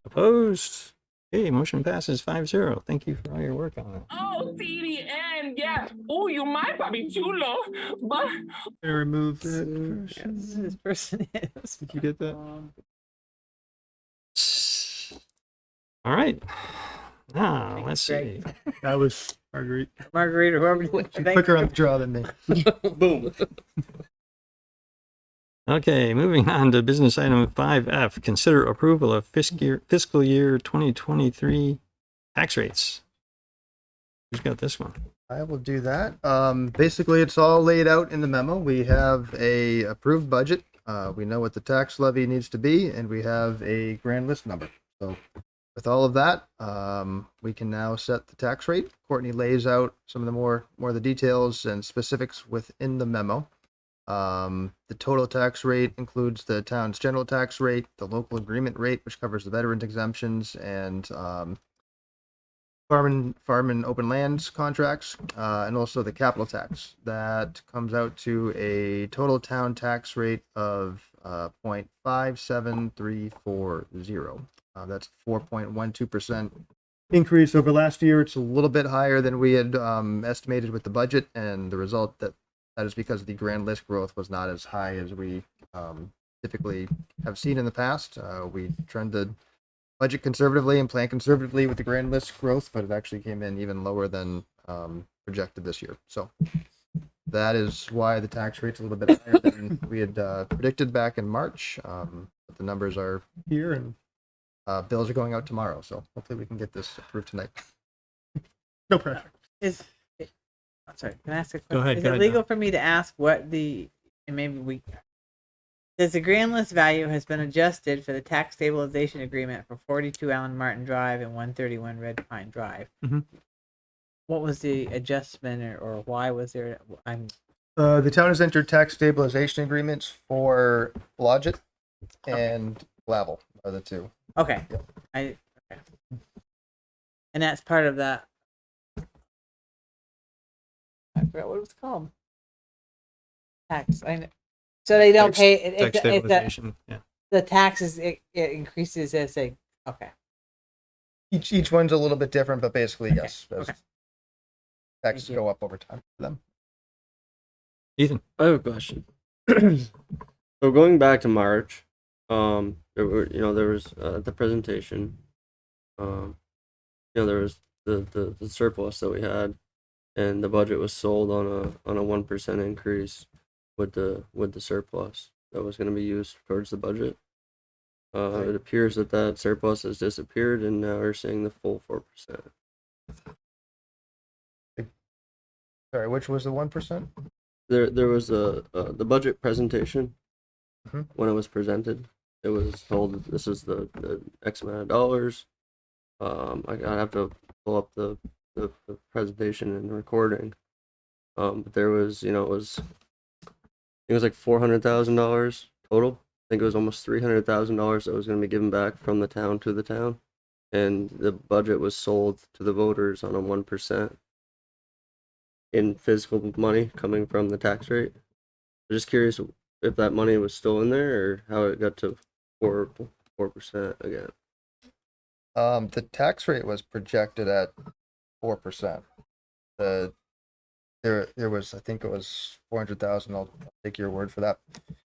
Opposed? Okay, motion passes 5-0. Thank you for all your work on it. Oh, CDN, yeah. Oh, you might be too low, but Gonna remove Yes, this person is. Did you get that? All right. Now, let's see. Greg. That was Marguerite. Marguerite, or whoever. Thank Quicker you. on the draw than me. Boom. Okay, moving on to business item 5F. Consider approval of fiscal year 2023 tax rates. Who's got this one? I will do that. Basically, it's all laid out in the memo. We have a approved budget. We know what the tax levy needs to be, and we have a grand list number. So with all of that, we can now set the tax rate. Courtney lays out some of the more of the details and specifics within the memo. The total tax rate includes the town's general tax rate, the local agreement rate, which covers the veterans exemptions, and farm and open lands contracts, and also the capital tax. That comes out to a total town tax rate of 0.57340. That's 4.12% increase over last year. It's a little bit higher than we had estimated with the budget, and the result that is because the grand list growth was not as high as we typically have seen in the past. We trended budget conservatively and plan conservatively with the grand list growth, but it actually came in even lower than projected this year. So that is why the tax rate's a little bit higher than we had predicted back in March. But the numbers are here, and bills are going out tomorrow. So hopefully we can get this approved tonight. No pressure. I'm sorry, can I ask a question? Go ahead. Is it legal for me to ask what does the grand list value has been adjusted for the tax stabilization agreement for 42 Allen Martin Drive and 131 Red Pine Drive? Mhm. What was the adjustment, or why was there? The town has entered tax stabilization agreements for Blodgett and Blavel are the two. Okay. Yep. Okay. And that's part of that. I forgot what it was called. Tax. I know. So they don't pay Tax stabilization. Yeah. the taxes. It increases as they. Okay. Each one's a little bit different, but basically yes. Okay. Taxes Thank you. go up over time for them. Ethan. I have a question. So going back to March, there was the presentation. There was the surplus that we had, and the budget was sold on a 1% increase with the surplus that was going to be used towards the budget. It appears that surplus has disappeared, and now we're seeing the full 4%. Sorry, which was the 1%? There was the budget presentation. Mhm. When it was presented, it was told this is the X amount of dollars. I have to pull up the presentation and recording. But there was, it was like $400,000 total. I think it was almost $300,000 that was going to be given back from the town to the town, and the budget was sold to the voters on a 1% in physical money coming from the tax rate. I'm just curious if that money was still in there or how it got to 4% again. The tax rate was projected at 4%. There was, I think it was 400,000. I'll take your word for that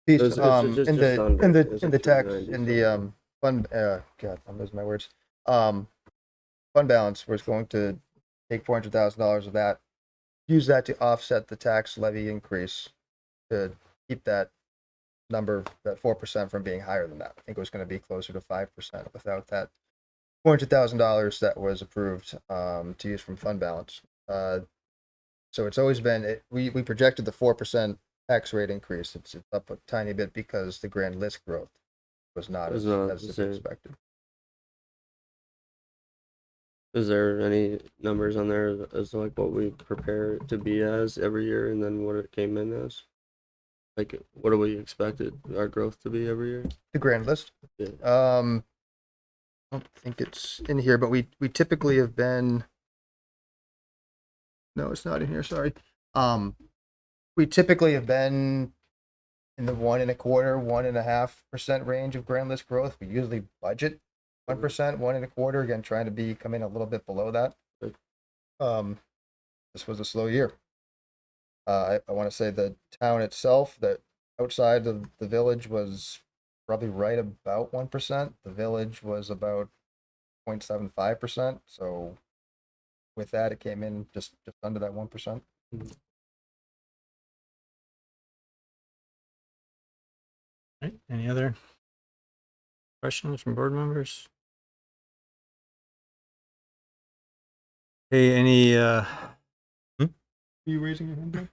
piece. It's just In under. It was the like tax 290, in the fund. God, I'm losing my words. Fund balance was going to take $400,000 of that, use that to offset the tax levy increase to keep that number, that 4%, from being higher than that. I think it was going to be closer to 5% without that $400,000 that was approved to use from fund balance. So it's always been, we projected the 4% tax rate increase. It's up a tiny bit because the grand list growth was not as expected. Is there any numbers on there as to like what we prepare it to be as every year, and then what it came in as? Like, what do we expected our growth to be every year? The grand list? Yeah. I don't think it's in here, but we typically have been. No, it's not in here. Sorry. We typically have been in the 1.25%, 1.5% range of grand list growth. We usually budget 1%, 1.25%. Again, trying to come in a little bit below that. This was a slow year. I want to say the town itself, that outside of the village, was probably right about 1%. The village was about 0.75%. So with that, it came in just under that 1%. Right. Any other questions from board members? Hey, any are you raising your hand?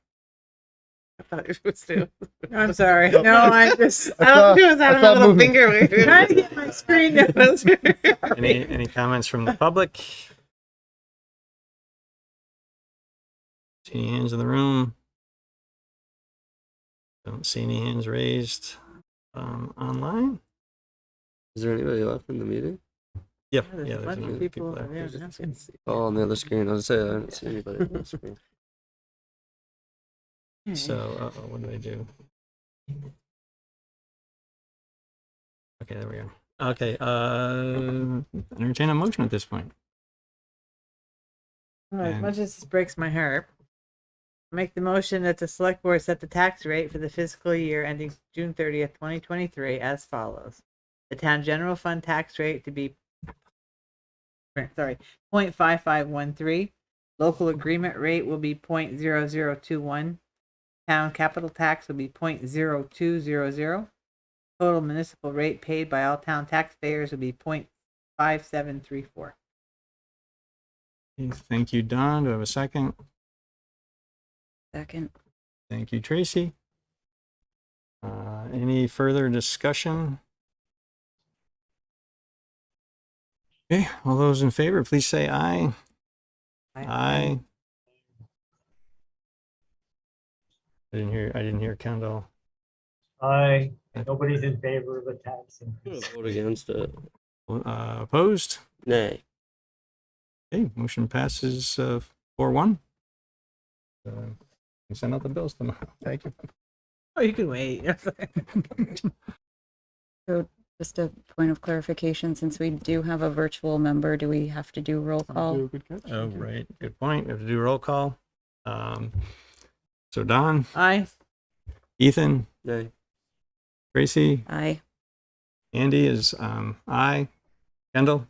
I thought it was too. I'm sorry. No, I'm just I don't do is out of my little finger waving. trying to get my screen down. Any comments from the public? See any hands in the room? Don't see any hands raised online. Is there anybody left in the meeting? Yep. There's Yeah, a there's bunch a of few people. there. Yeah, that's- Oh, on the other screen. I was saying I didn't see anybody on the screen. So, what do they do? Okay, there we go. Okay, entertain a motion at this point. Well, as And- much as this breaks my heart, I make the motion that the select board set the tax rate for the fiscal year ending June 30th, 2023 as follows. The town general fund tax rate to be 0.5513. Local agreement rate will be 0.0021. Town capital tax will be 0.0200. Total municipal rate paid by all town taxpayers will be 0.5734. Thank you, Don. Do I have a second? Second. Thank you, Tracy. Any further discussion? Okay, all those in favor, please say aye. Aye. I didn't hear Kendall. Nobody's in favor of a tax increase. Vote against it. Opposed? Nay. Okay, motion passes 4-1. You send out the bills tomorrow. Thank you. Oh, you can wait. So just a point of clarification, since we do have a virtual member, do we have to do roll call? Oh, right. Good point. We have to do roll call. So Don? Aye. Ethan? Nay. Tracy? Aye. Andy is aye. Kendall?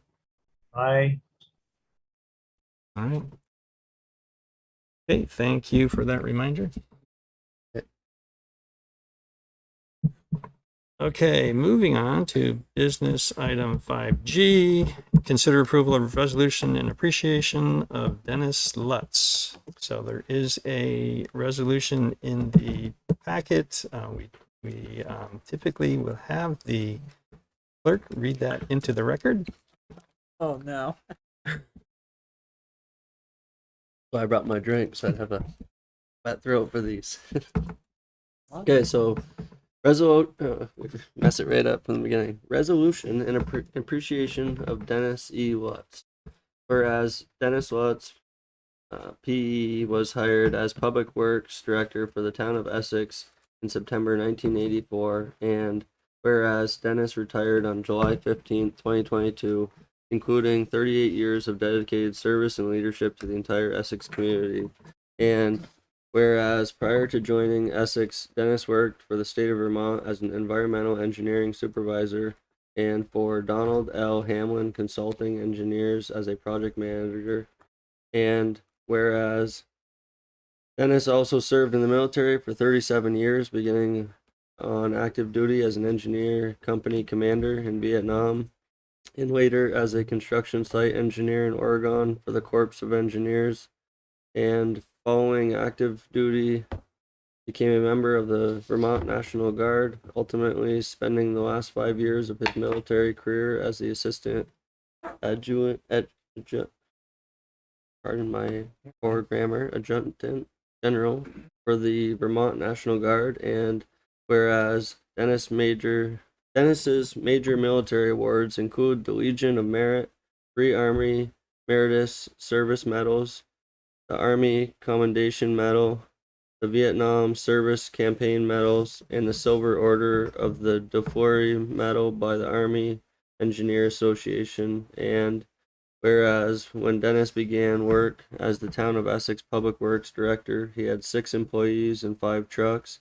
Aye. All right. Okay, thank you for that reminder. Okay, moving on to business item 5G. Consider approval of resolution in appreciation of Dennis Lutz. So there is a resolution in the packet. We typically will have the clerk read that into the record. Oh, no. Well, I brought my drink, so I'd have a fat throat for these. Okay, so mess it right up from the beginning. Resolution in appreciation of Dennis E. Lutz. Whereas Dennis Lutz, PE, was hired as Public Works Director for the town of Essex in September 1984, and whereas Dennis retired on July 15th, 2022, including 38 years of dedicated service and leadership to the entire Essex community. And whereas prior to joining Essex, Dennis worked for the state of Vermont as an environmental engineering supervisor and for Donald L. Hamlin Consulting Engineers as a project manager. And whereas Dennis also served in the military for 37 years, beginning on active duty as an engineer company commander in Vietnam, and later as a construction site engineer in Oregon for the Corps of Engineers, and following active duty became a member of the Vermont National Guard, ultimately spending the last 5 years of his military career as the assistant adjutant general for the Vermont National Guard. And whereas Dennis's major military awards include the Legion of Merit, 3 Army Meritus Service Medals, the Army Commendation Medal, the Vietnam Service Campaign Medals, and the Silver Order of the Defleury Medal by the Army Engineer Association, and whereas when Dennis began work as the Town of Essex Public Works Director, he had 6 employees and 5 trucks.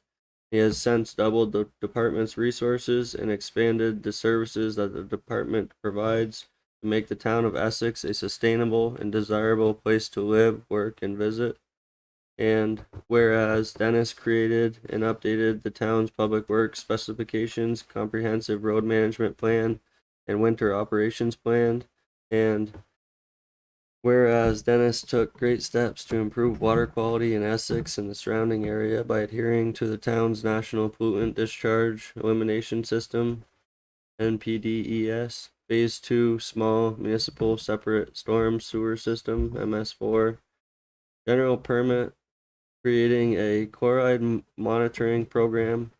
He has since doubled the department's resources and expanded the services that the department provides to make the town of Essex a sustainable and desirable place to live, work, and visit. And whereas Dennis created and updated the town's public works specifications, comprehensive road management plan, and winter operations plan, and whereas Dennis took great steps to improve water quality in Essex and the surrounding area by adhering to the town's National Pollutant Discharge Elimination System, NPDES, Phase 2 Small Municipal Separate Storm Sewer System, MS4, general permit, creating a chloride monitoring program,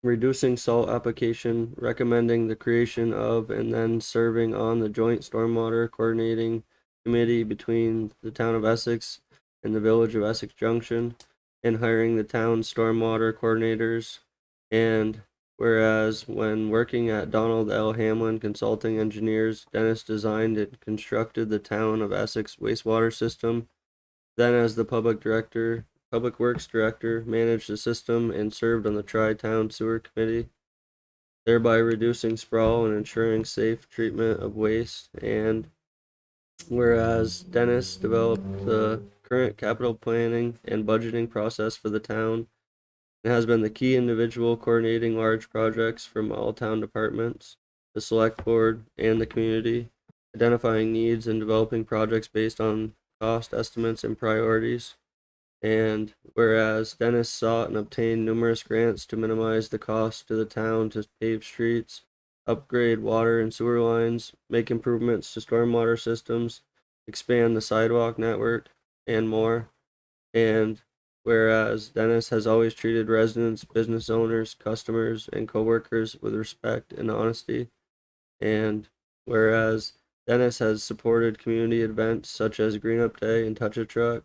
reducing salt application, recommending the creation of and then serving on the joint stormwater coordinating committee between the town of Essex and the village of Essex Junction, and hiring the town's stormwater coordinators. And whereas when working at Donald L. Hamlin Consulting Engineers, Dennis designed and constructed the town of Essex wastewater system. Then as the Public Works Director, managed the system and served on the Tri-Town Sewer Committee, thereby reducing sprawl and ensuring safe treatment of waste. And whereas Dennis developed the current capital planning and budgeting process for the town and has been the key individual coordinating large projects from all town departments, the select board, and the community, identifying needs and developing projects based on cost estimates and priorities. And whereas Dennis sought and obtained numerous grants to minimize the cost to the town to pave streets, upgrade water and sewer lines, make improvements to stormwater systems, expand the sidewalk network, and more. And whereas Dennis has always treated residents, business owners, customers, and coworkers with respect and honesty. And whereas Dennis has supported community events such as Green Up Day and Touch a Truck.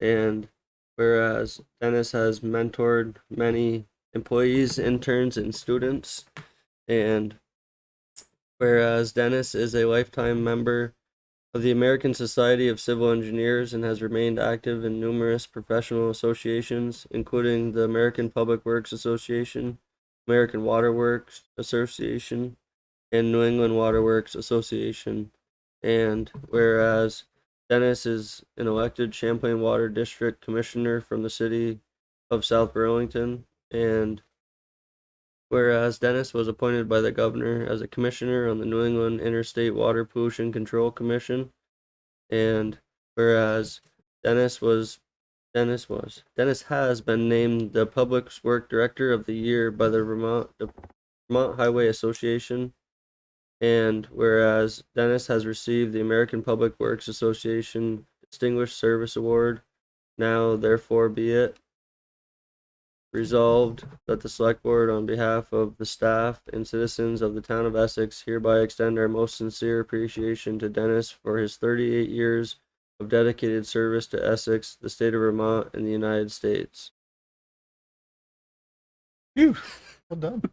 And whereas Dennis has mentored many employees, interns, and students. And whereas Dennis is a lifetime member of the American Society of Civil Engineers and has remained active in numerous professional associations, including the American Public Works Association, American Water Works Association, and New England Water Works Association. And whereas Dennis is an elected Champlain Water District Commissioner from the city of South Burlington, and whereas Dennis was appointed by the governor as a commissioner on the New England Interstate Water Pollution Control Commission, and whereas Dennis has been named the Public Works Director of the Year by the Vermont Highway Association, and whereas Dennis has received the American Public Works Association Distinguished Service Award, now therefore be it resolved that the Select Board, on behalf of the staff and citizens of the town of Essex, hereby extend our most sincere appreciation to Dennis for his 38 years of dedicated service to Essex, the state of Vermont, and the United States. Phew. Well done.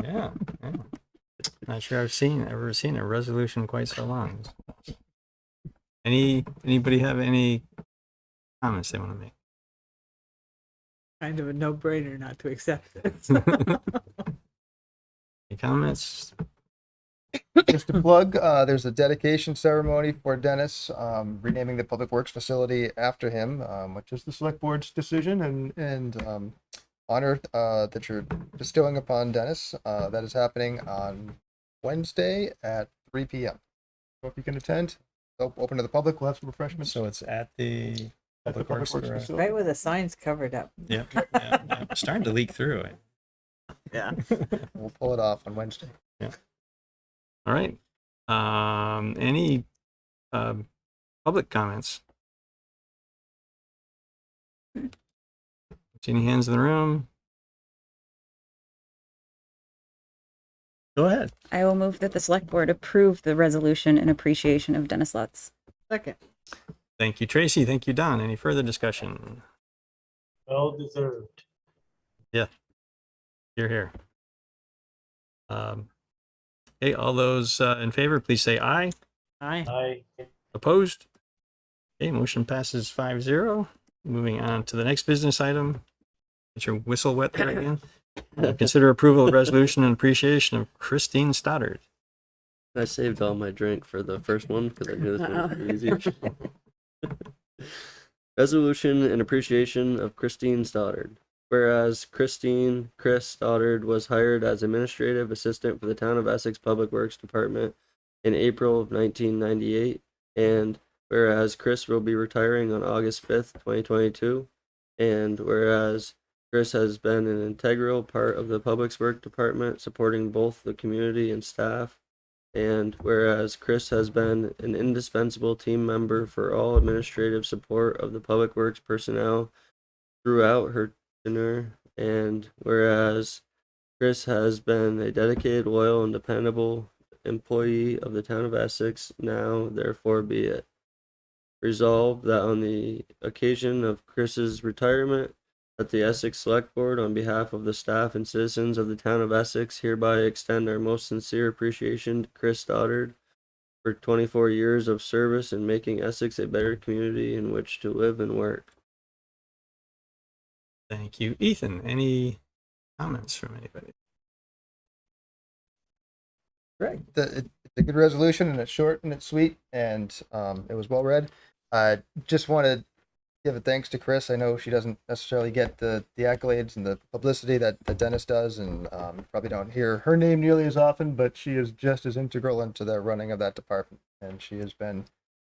Yeah. Not sure I've ever seen a resolution quite so long. Anybody have any comments they want to make? Kind of a no-brainer not to accept it. Any comments? Just to plug, there's a dedication ceremony for Dennis, renaming the Public Works facility after him, which is the Select Board's decision and honor that you're bestowing upon Dennis. That is happening on Wednesday at 3 p.m. So if you can attend, open to the public, we'll have some refreshments. So it's at the Public Works facility. Right where the sign's covered up. Yeah. Starting to leak through it. Yeah. We'll pull it off on Wednesday. Yeah. All right. Any public comments? See any hands in the room? Go ahead. I will move that the select board approve the resolution in appreciation of Dennis Lutz. Second. Thank you, Tracy. Thank you, Don. Any further discussion? Well deserved. Yeah. You're here. Okay, all those in favor, please say aye. Aye. Opposed? Okay, motion passes 5-0. Moving on to the next business item. Get your whistle wet there again. Consider approval of resolution and appreciation of Christine Stoddard. I saved all my drink for the first one because I knew this one was pretty easy. Resolution in appreciation of Christine Stoddard. Whereas Chris Stoddard was hired as administrative assistant for the Town of Essex Public Works Department in April of 1998, and whereas Chris will be retiring on August 5th, 2022, and whereas Chris has been an integral part of the Public Works Department, supporting both the community and staff, and whereas Chris has been an indispensable team member for all administrative support of the Public Works personnel throughout her tenure, and whereas Chris has been a dedicated, loyal, and dependable employee of the Town of Essex, now therefore be it resolved that on the occasion of Chris's retirement, that the Essex Selectboard, on behalf of the staff and citizens of the Town of Essex, hereby extend our most sincere appreciation to Chris Stoddard for 24 years of service in making Essex a better community in which to live and work. Thank you. Ethan, any comments from anybody? Greg, it's a good resolution, and it's short and it's sweet, and it was well read. I just want to give a thanks to Chris. I know she doesn't necessarily get the accolades and the publicity that Dennis does, and probably don't hear her name nearly as often, but she is just as integral into the running of that department, and she has been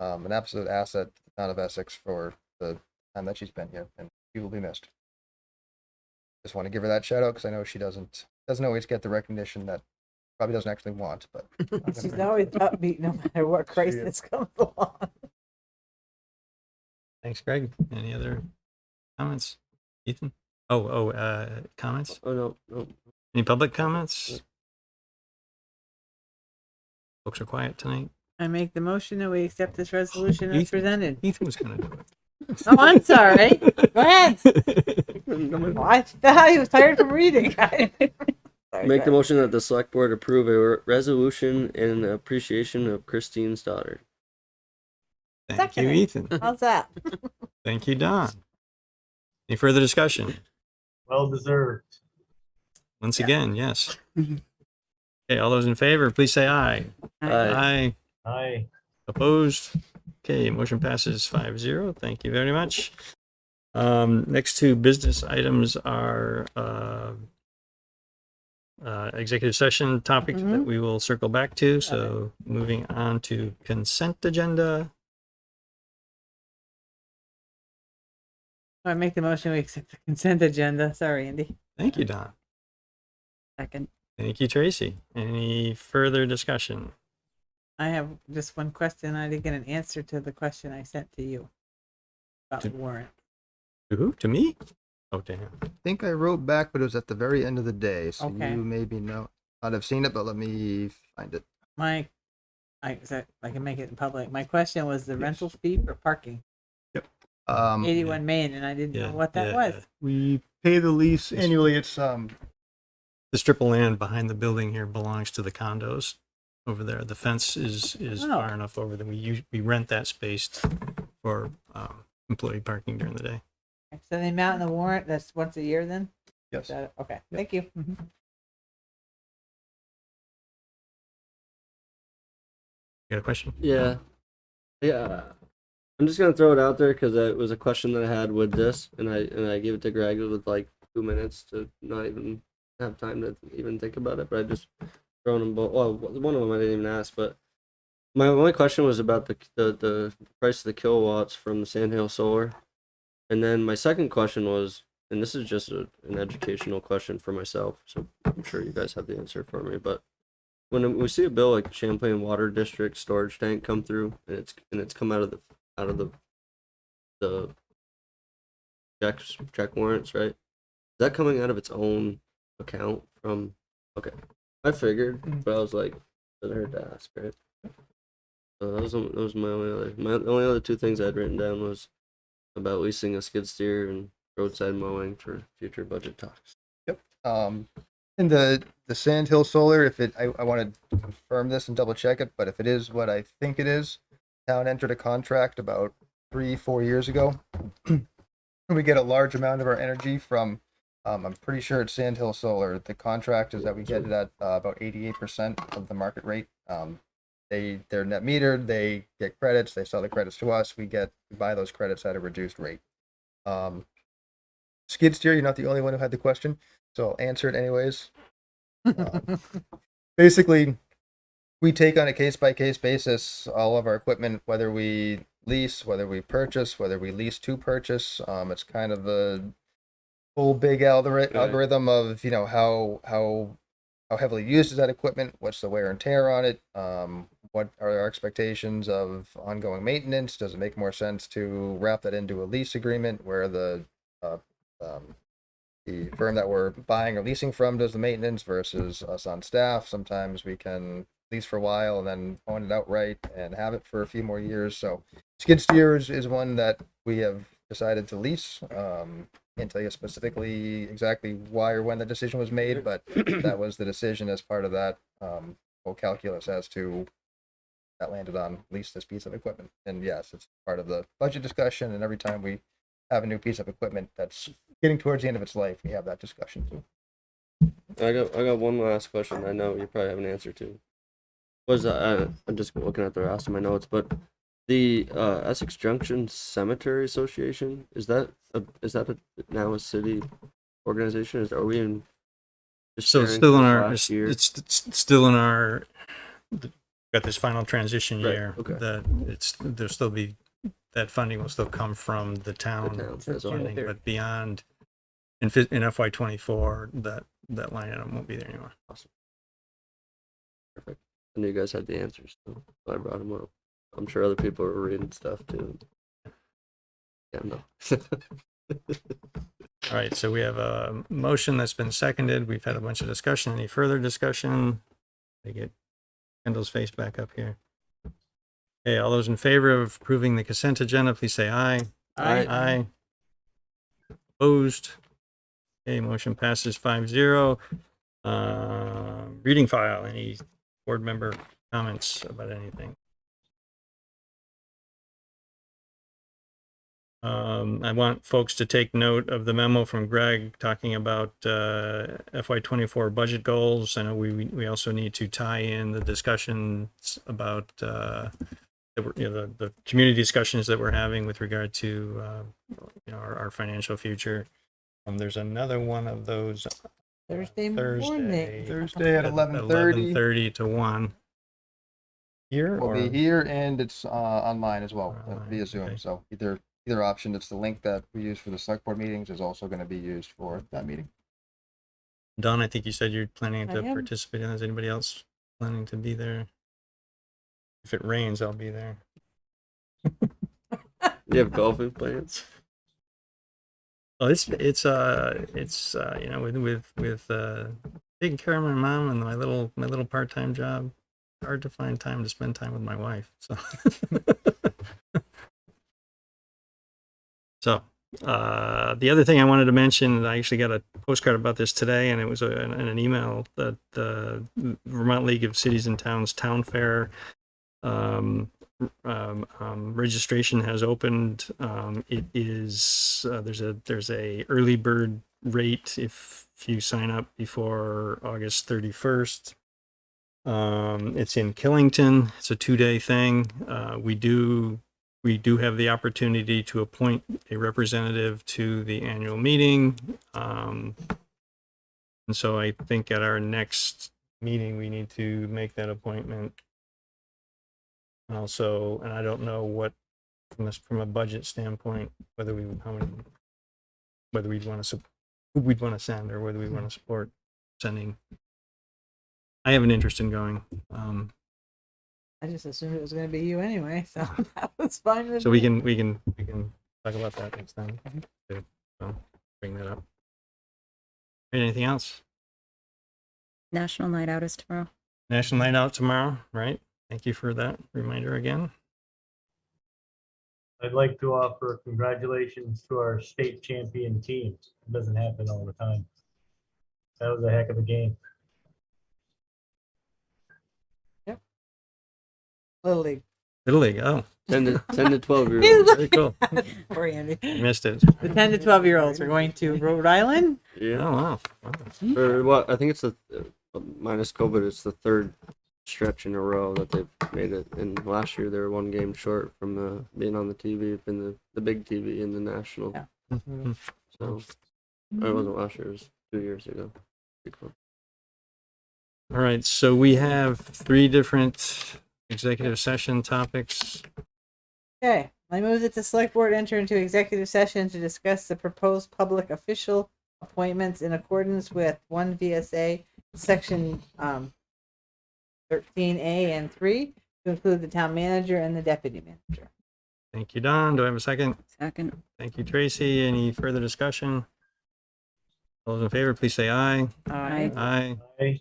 an absolute asset to the Town of Essex for the time that she's been here, and she will be missed. Just want to give her that shout out because I know she doesn't always get the recognition that probably doesn't actually want, but She's always upbeat no matter what crisis comes along. Thanks, Greg. Any other comments? Ethan? Comments? Oh, no. Any public comments? Folks are quiet tonight. I make the motion that we accept this resolution as presented. Ethan was going to do it. Oh, I'm sorry. Go ahead. I thought he was tired from reading. Make the motion that the Select Board approve a resolution in appreciation of Christine Stoddard. Thank you, Ethan. How's that? Thank you, Don. Any further discussion? Well deserved. Once again, yes. Okay, all those in favor, please say aye. Aye. Aye. Opposed? Okay, motion passes 5-0. Thank you very much. Next two business items are executive session topics that we will circle back to. So moving on to consent agenda. I make the motion we accept the consent agenda. Sorry, Andy. Thank you, Don. Second. Thank you, Tracy. Any further discussion? I have just one question. I didn't get an answer to the question I sent to you about the warrant. To who? To me? Oh, to him. I think I wrote back, but it was at the very end of the day, so Okay. you maybe not have seen it, but let me find it. I can make it in public. My question was the rental fee for parking. 81 Main, and I didn't know what that was. We pay the lease annually. It's The strip of land behind the building here belongs to the condos over there. The fence is far enough over that we rent that space for employee parking during the day. So the amount in the warrant, that's once a year then? Yes. Okay, thank you. You got a question? Yeah. I'm just gonna throw it out there because it was a question that I had with this, and I gave it to Greg with like 2 minutes to not even have time to even think about it. But I just thrown them both. Well, one of them I didn't even ask, but my only question was about the price of the kilowatts from the Sandhill Solar, and then my second question was, and this is just an educational question for myself, so I'm sure you guys have the answer for me, but when we see a bill like the Champlain Water District storage tank come through, and it's come out of the check warrants, right? Is that coming out of its own account from? Okay, I figured, but I was like, it hurt to ask, right? So that was my only other two things I had written down was about leasing a skid steer and roadside mowing for future budget talks. Yep. And the Sand Hill Solar, if it, I want to confirm this and double check it, but if it is what I think it is, town entered a contract about 3-4 years ago. We get a large amount of our energy from, I'm pretty sure it's Sand Hill Solar. The contract is that we get it at about 88% of the market rate. They're net metered, they get credits, they sell the credits to us, we buy those credits at a reduced rate. Skid steer, you're not the only one who had the question, so I'll answer it anyways. Basically, we take on a case-by-case basis all of our equipment, whether we lease, whether we purchase, whether we lease to purchase. It's kind of a whole big algorithm of, you know, how heavily used is that equipment, what's the wear and tear on it, what are our expectations of ongoing maintenance, does it make more sense to wrap that into a lease agreement where the firm that we're buying or leasing from does the maintenance versus us on staff. Sometimes we can lease for a while and then own it outright and have it for a few more years. So skid steers is one that we have decided to lease. Can't tell you specifically exactly why or when the decision was made, but that was the decision as part of that whole calculus as to that landed on lease this piece of equipment. And yes, it's part of the budget discussion, and every time we have a new piece of equipment that's getting towards the end of its life, we have that discussion too. I got one last question. I know you probably have an answer to. I'm just looking at the rest of my notes, but the Essex Junction Cemetery Association, is that now a city organization? Are we in? So it's still in our. It's still in our. Got this final transition year. Okay. There'll still be that funding will still come from the town funding, but beyond in FY24 that line item won't be there anymore. Awesome. Perfect. I knew you guys had the answers, so I brought them up. I'm sure other people are reading stuff too. Yeah, no. All right, so we have a motion that's been seconded. We've had a bunch of discussion. Any further discussion? They get Kendall's face back up here. Okay, all those in favor of approving the consent agenda, please say aye. Aye. Aye. Opposed? Okay, motion passes 5-0. Reading file. Any board member comments about anything? I want folks to take note of the memo from Greg talking about FY24 budget goals. I know we also need to tie in the discussions about the community discussions that we're having with regard to our financial future. There's another one of those Thursday morning. Thursday at 11:30 to 1. Here we'll be here, and it's online as well via Zoom. Okay. So either option. It's the link that we use for the select board meetings is also going to be used for that meeting. Don, I think you said you're planning to I am. participate in. Is anybody else planning to be there? If it rains, I'll be there. You have golfing plans? Oh, it's with taking care of my mom and my little part-time job. Hard to find time to spend time with my wife. So. So, the other thing I wanted to mention, I actually got a postcard about this today, and it was in an email that the Vermont League of Cities and Towns Town Fair registration has opened. It is there's a early bird rate if you sign up before August 31st. It's in Killington. It's a 2-day thing. We do have the opportunity to appoint a representative to the annual meeting. And so I think at our next meeting, we need to make that appointment. And also, and I don't know what, from a budget standpoint, whether we'd want to, who we'd want to send or whether we want to support sending. I have an interest in going. I just assumed it was going to be you anyway, so that was fine with So me. we can talk about that next time. So bring that up. Anything else? National Night Out is tomorrow. National Night Out tomorrow, right? Thank you for that reminder again. I'd like to offer congratulations to our state champion team. It doesn't happen all the time. That was a heck of a game. Little League. Little League. Oh, 10 to 12 year olds. very cool. Poor Andy. Missed it. The 10 to 12-year-olds are going to Rhode Island. Yeah. Oh, wow. Wow. Or what? I think it's the minus COVID. It's the third stretch in a row that they've made it. And last year they were one game short from being on the TV, in the big TV in the national. Yeah. Mhm. So or it wasn't last year. It was 2 years ago. Pretty cool. All right. So we have 3 different executive session topics. Okay, I move that the select board enter into executive session to discuss the proposed public official appointments in accordance with 1 VSA section 13A and 3 to include the town manager and the deputy manager. Thank you, Don. Do I have a second? Second. Thank you, Tracy. Any further discussion? All those in favor, please say aye. Aye. Aye. Aye.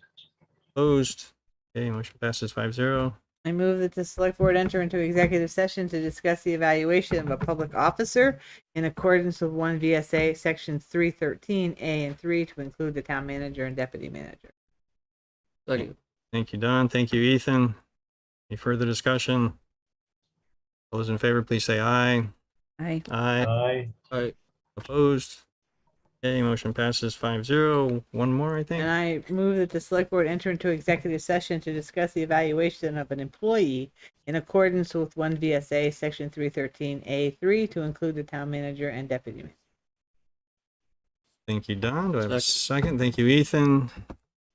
Opposed? Okay, motion passes 5-0. I move that the select board enter into executive session to discuss the evaluation of a public officer in accordance with 1 VSA sections 313A and 3 to include the town manager and deputy manager. Second. Thank you, Don. Thank you, Ethan. Any further discussion? All those in favor, please say aye. Aye. Aye. Aye. Aye. Opposed? Okay, motion passes 5-0. One more, I think. And I move that the select board enter into executive session to discuss the evaluation of an employee in accordance with 1 VSA section 313A3 to include the town manager and deputy manager. Thank you, Don. Do I have a second? Thank you, Ethan.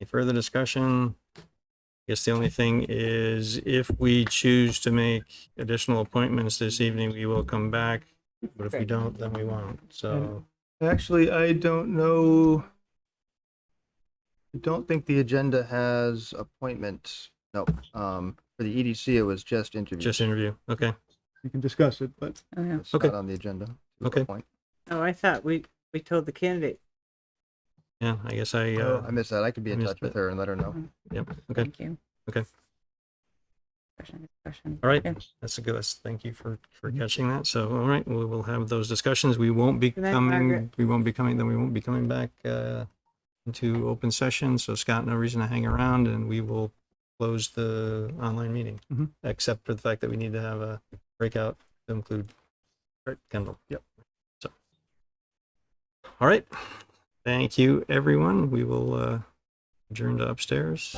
Any further discussion? I guess the only thing is if we choose to make additional appointments this evening, we will come back. But if we don't, then we won't. So, Actually, I don't know. I don't think the agenda has appointments. No. For the EDC, it was just interviews. just interview. Okay. You can discuss it, but Oh, yeah. it's Okay. not on the agenda. Okay. Point. Oh, I thought we told the candidate. Yeah, I guess I I missed that. I could be in missed touch with it. her and let her know. Yep. Okay. Thank you. Okay. Discussion. All right. Okay. That's a good. Thank you for catching that. So, all right, we will have those discussions. We won't be Good night, coming. Margaret. We won't be coming. Then we won't be coming back into open session. So, Scott, no reason to hang around, and we will close the online meeting, Mhm. except for the fact that we need to have a breakout to include Kendall. Yep. So, all right. Thank you, everyone. We will adjourn to upstairs.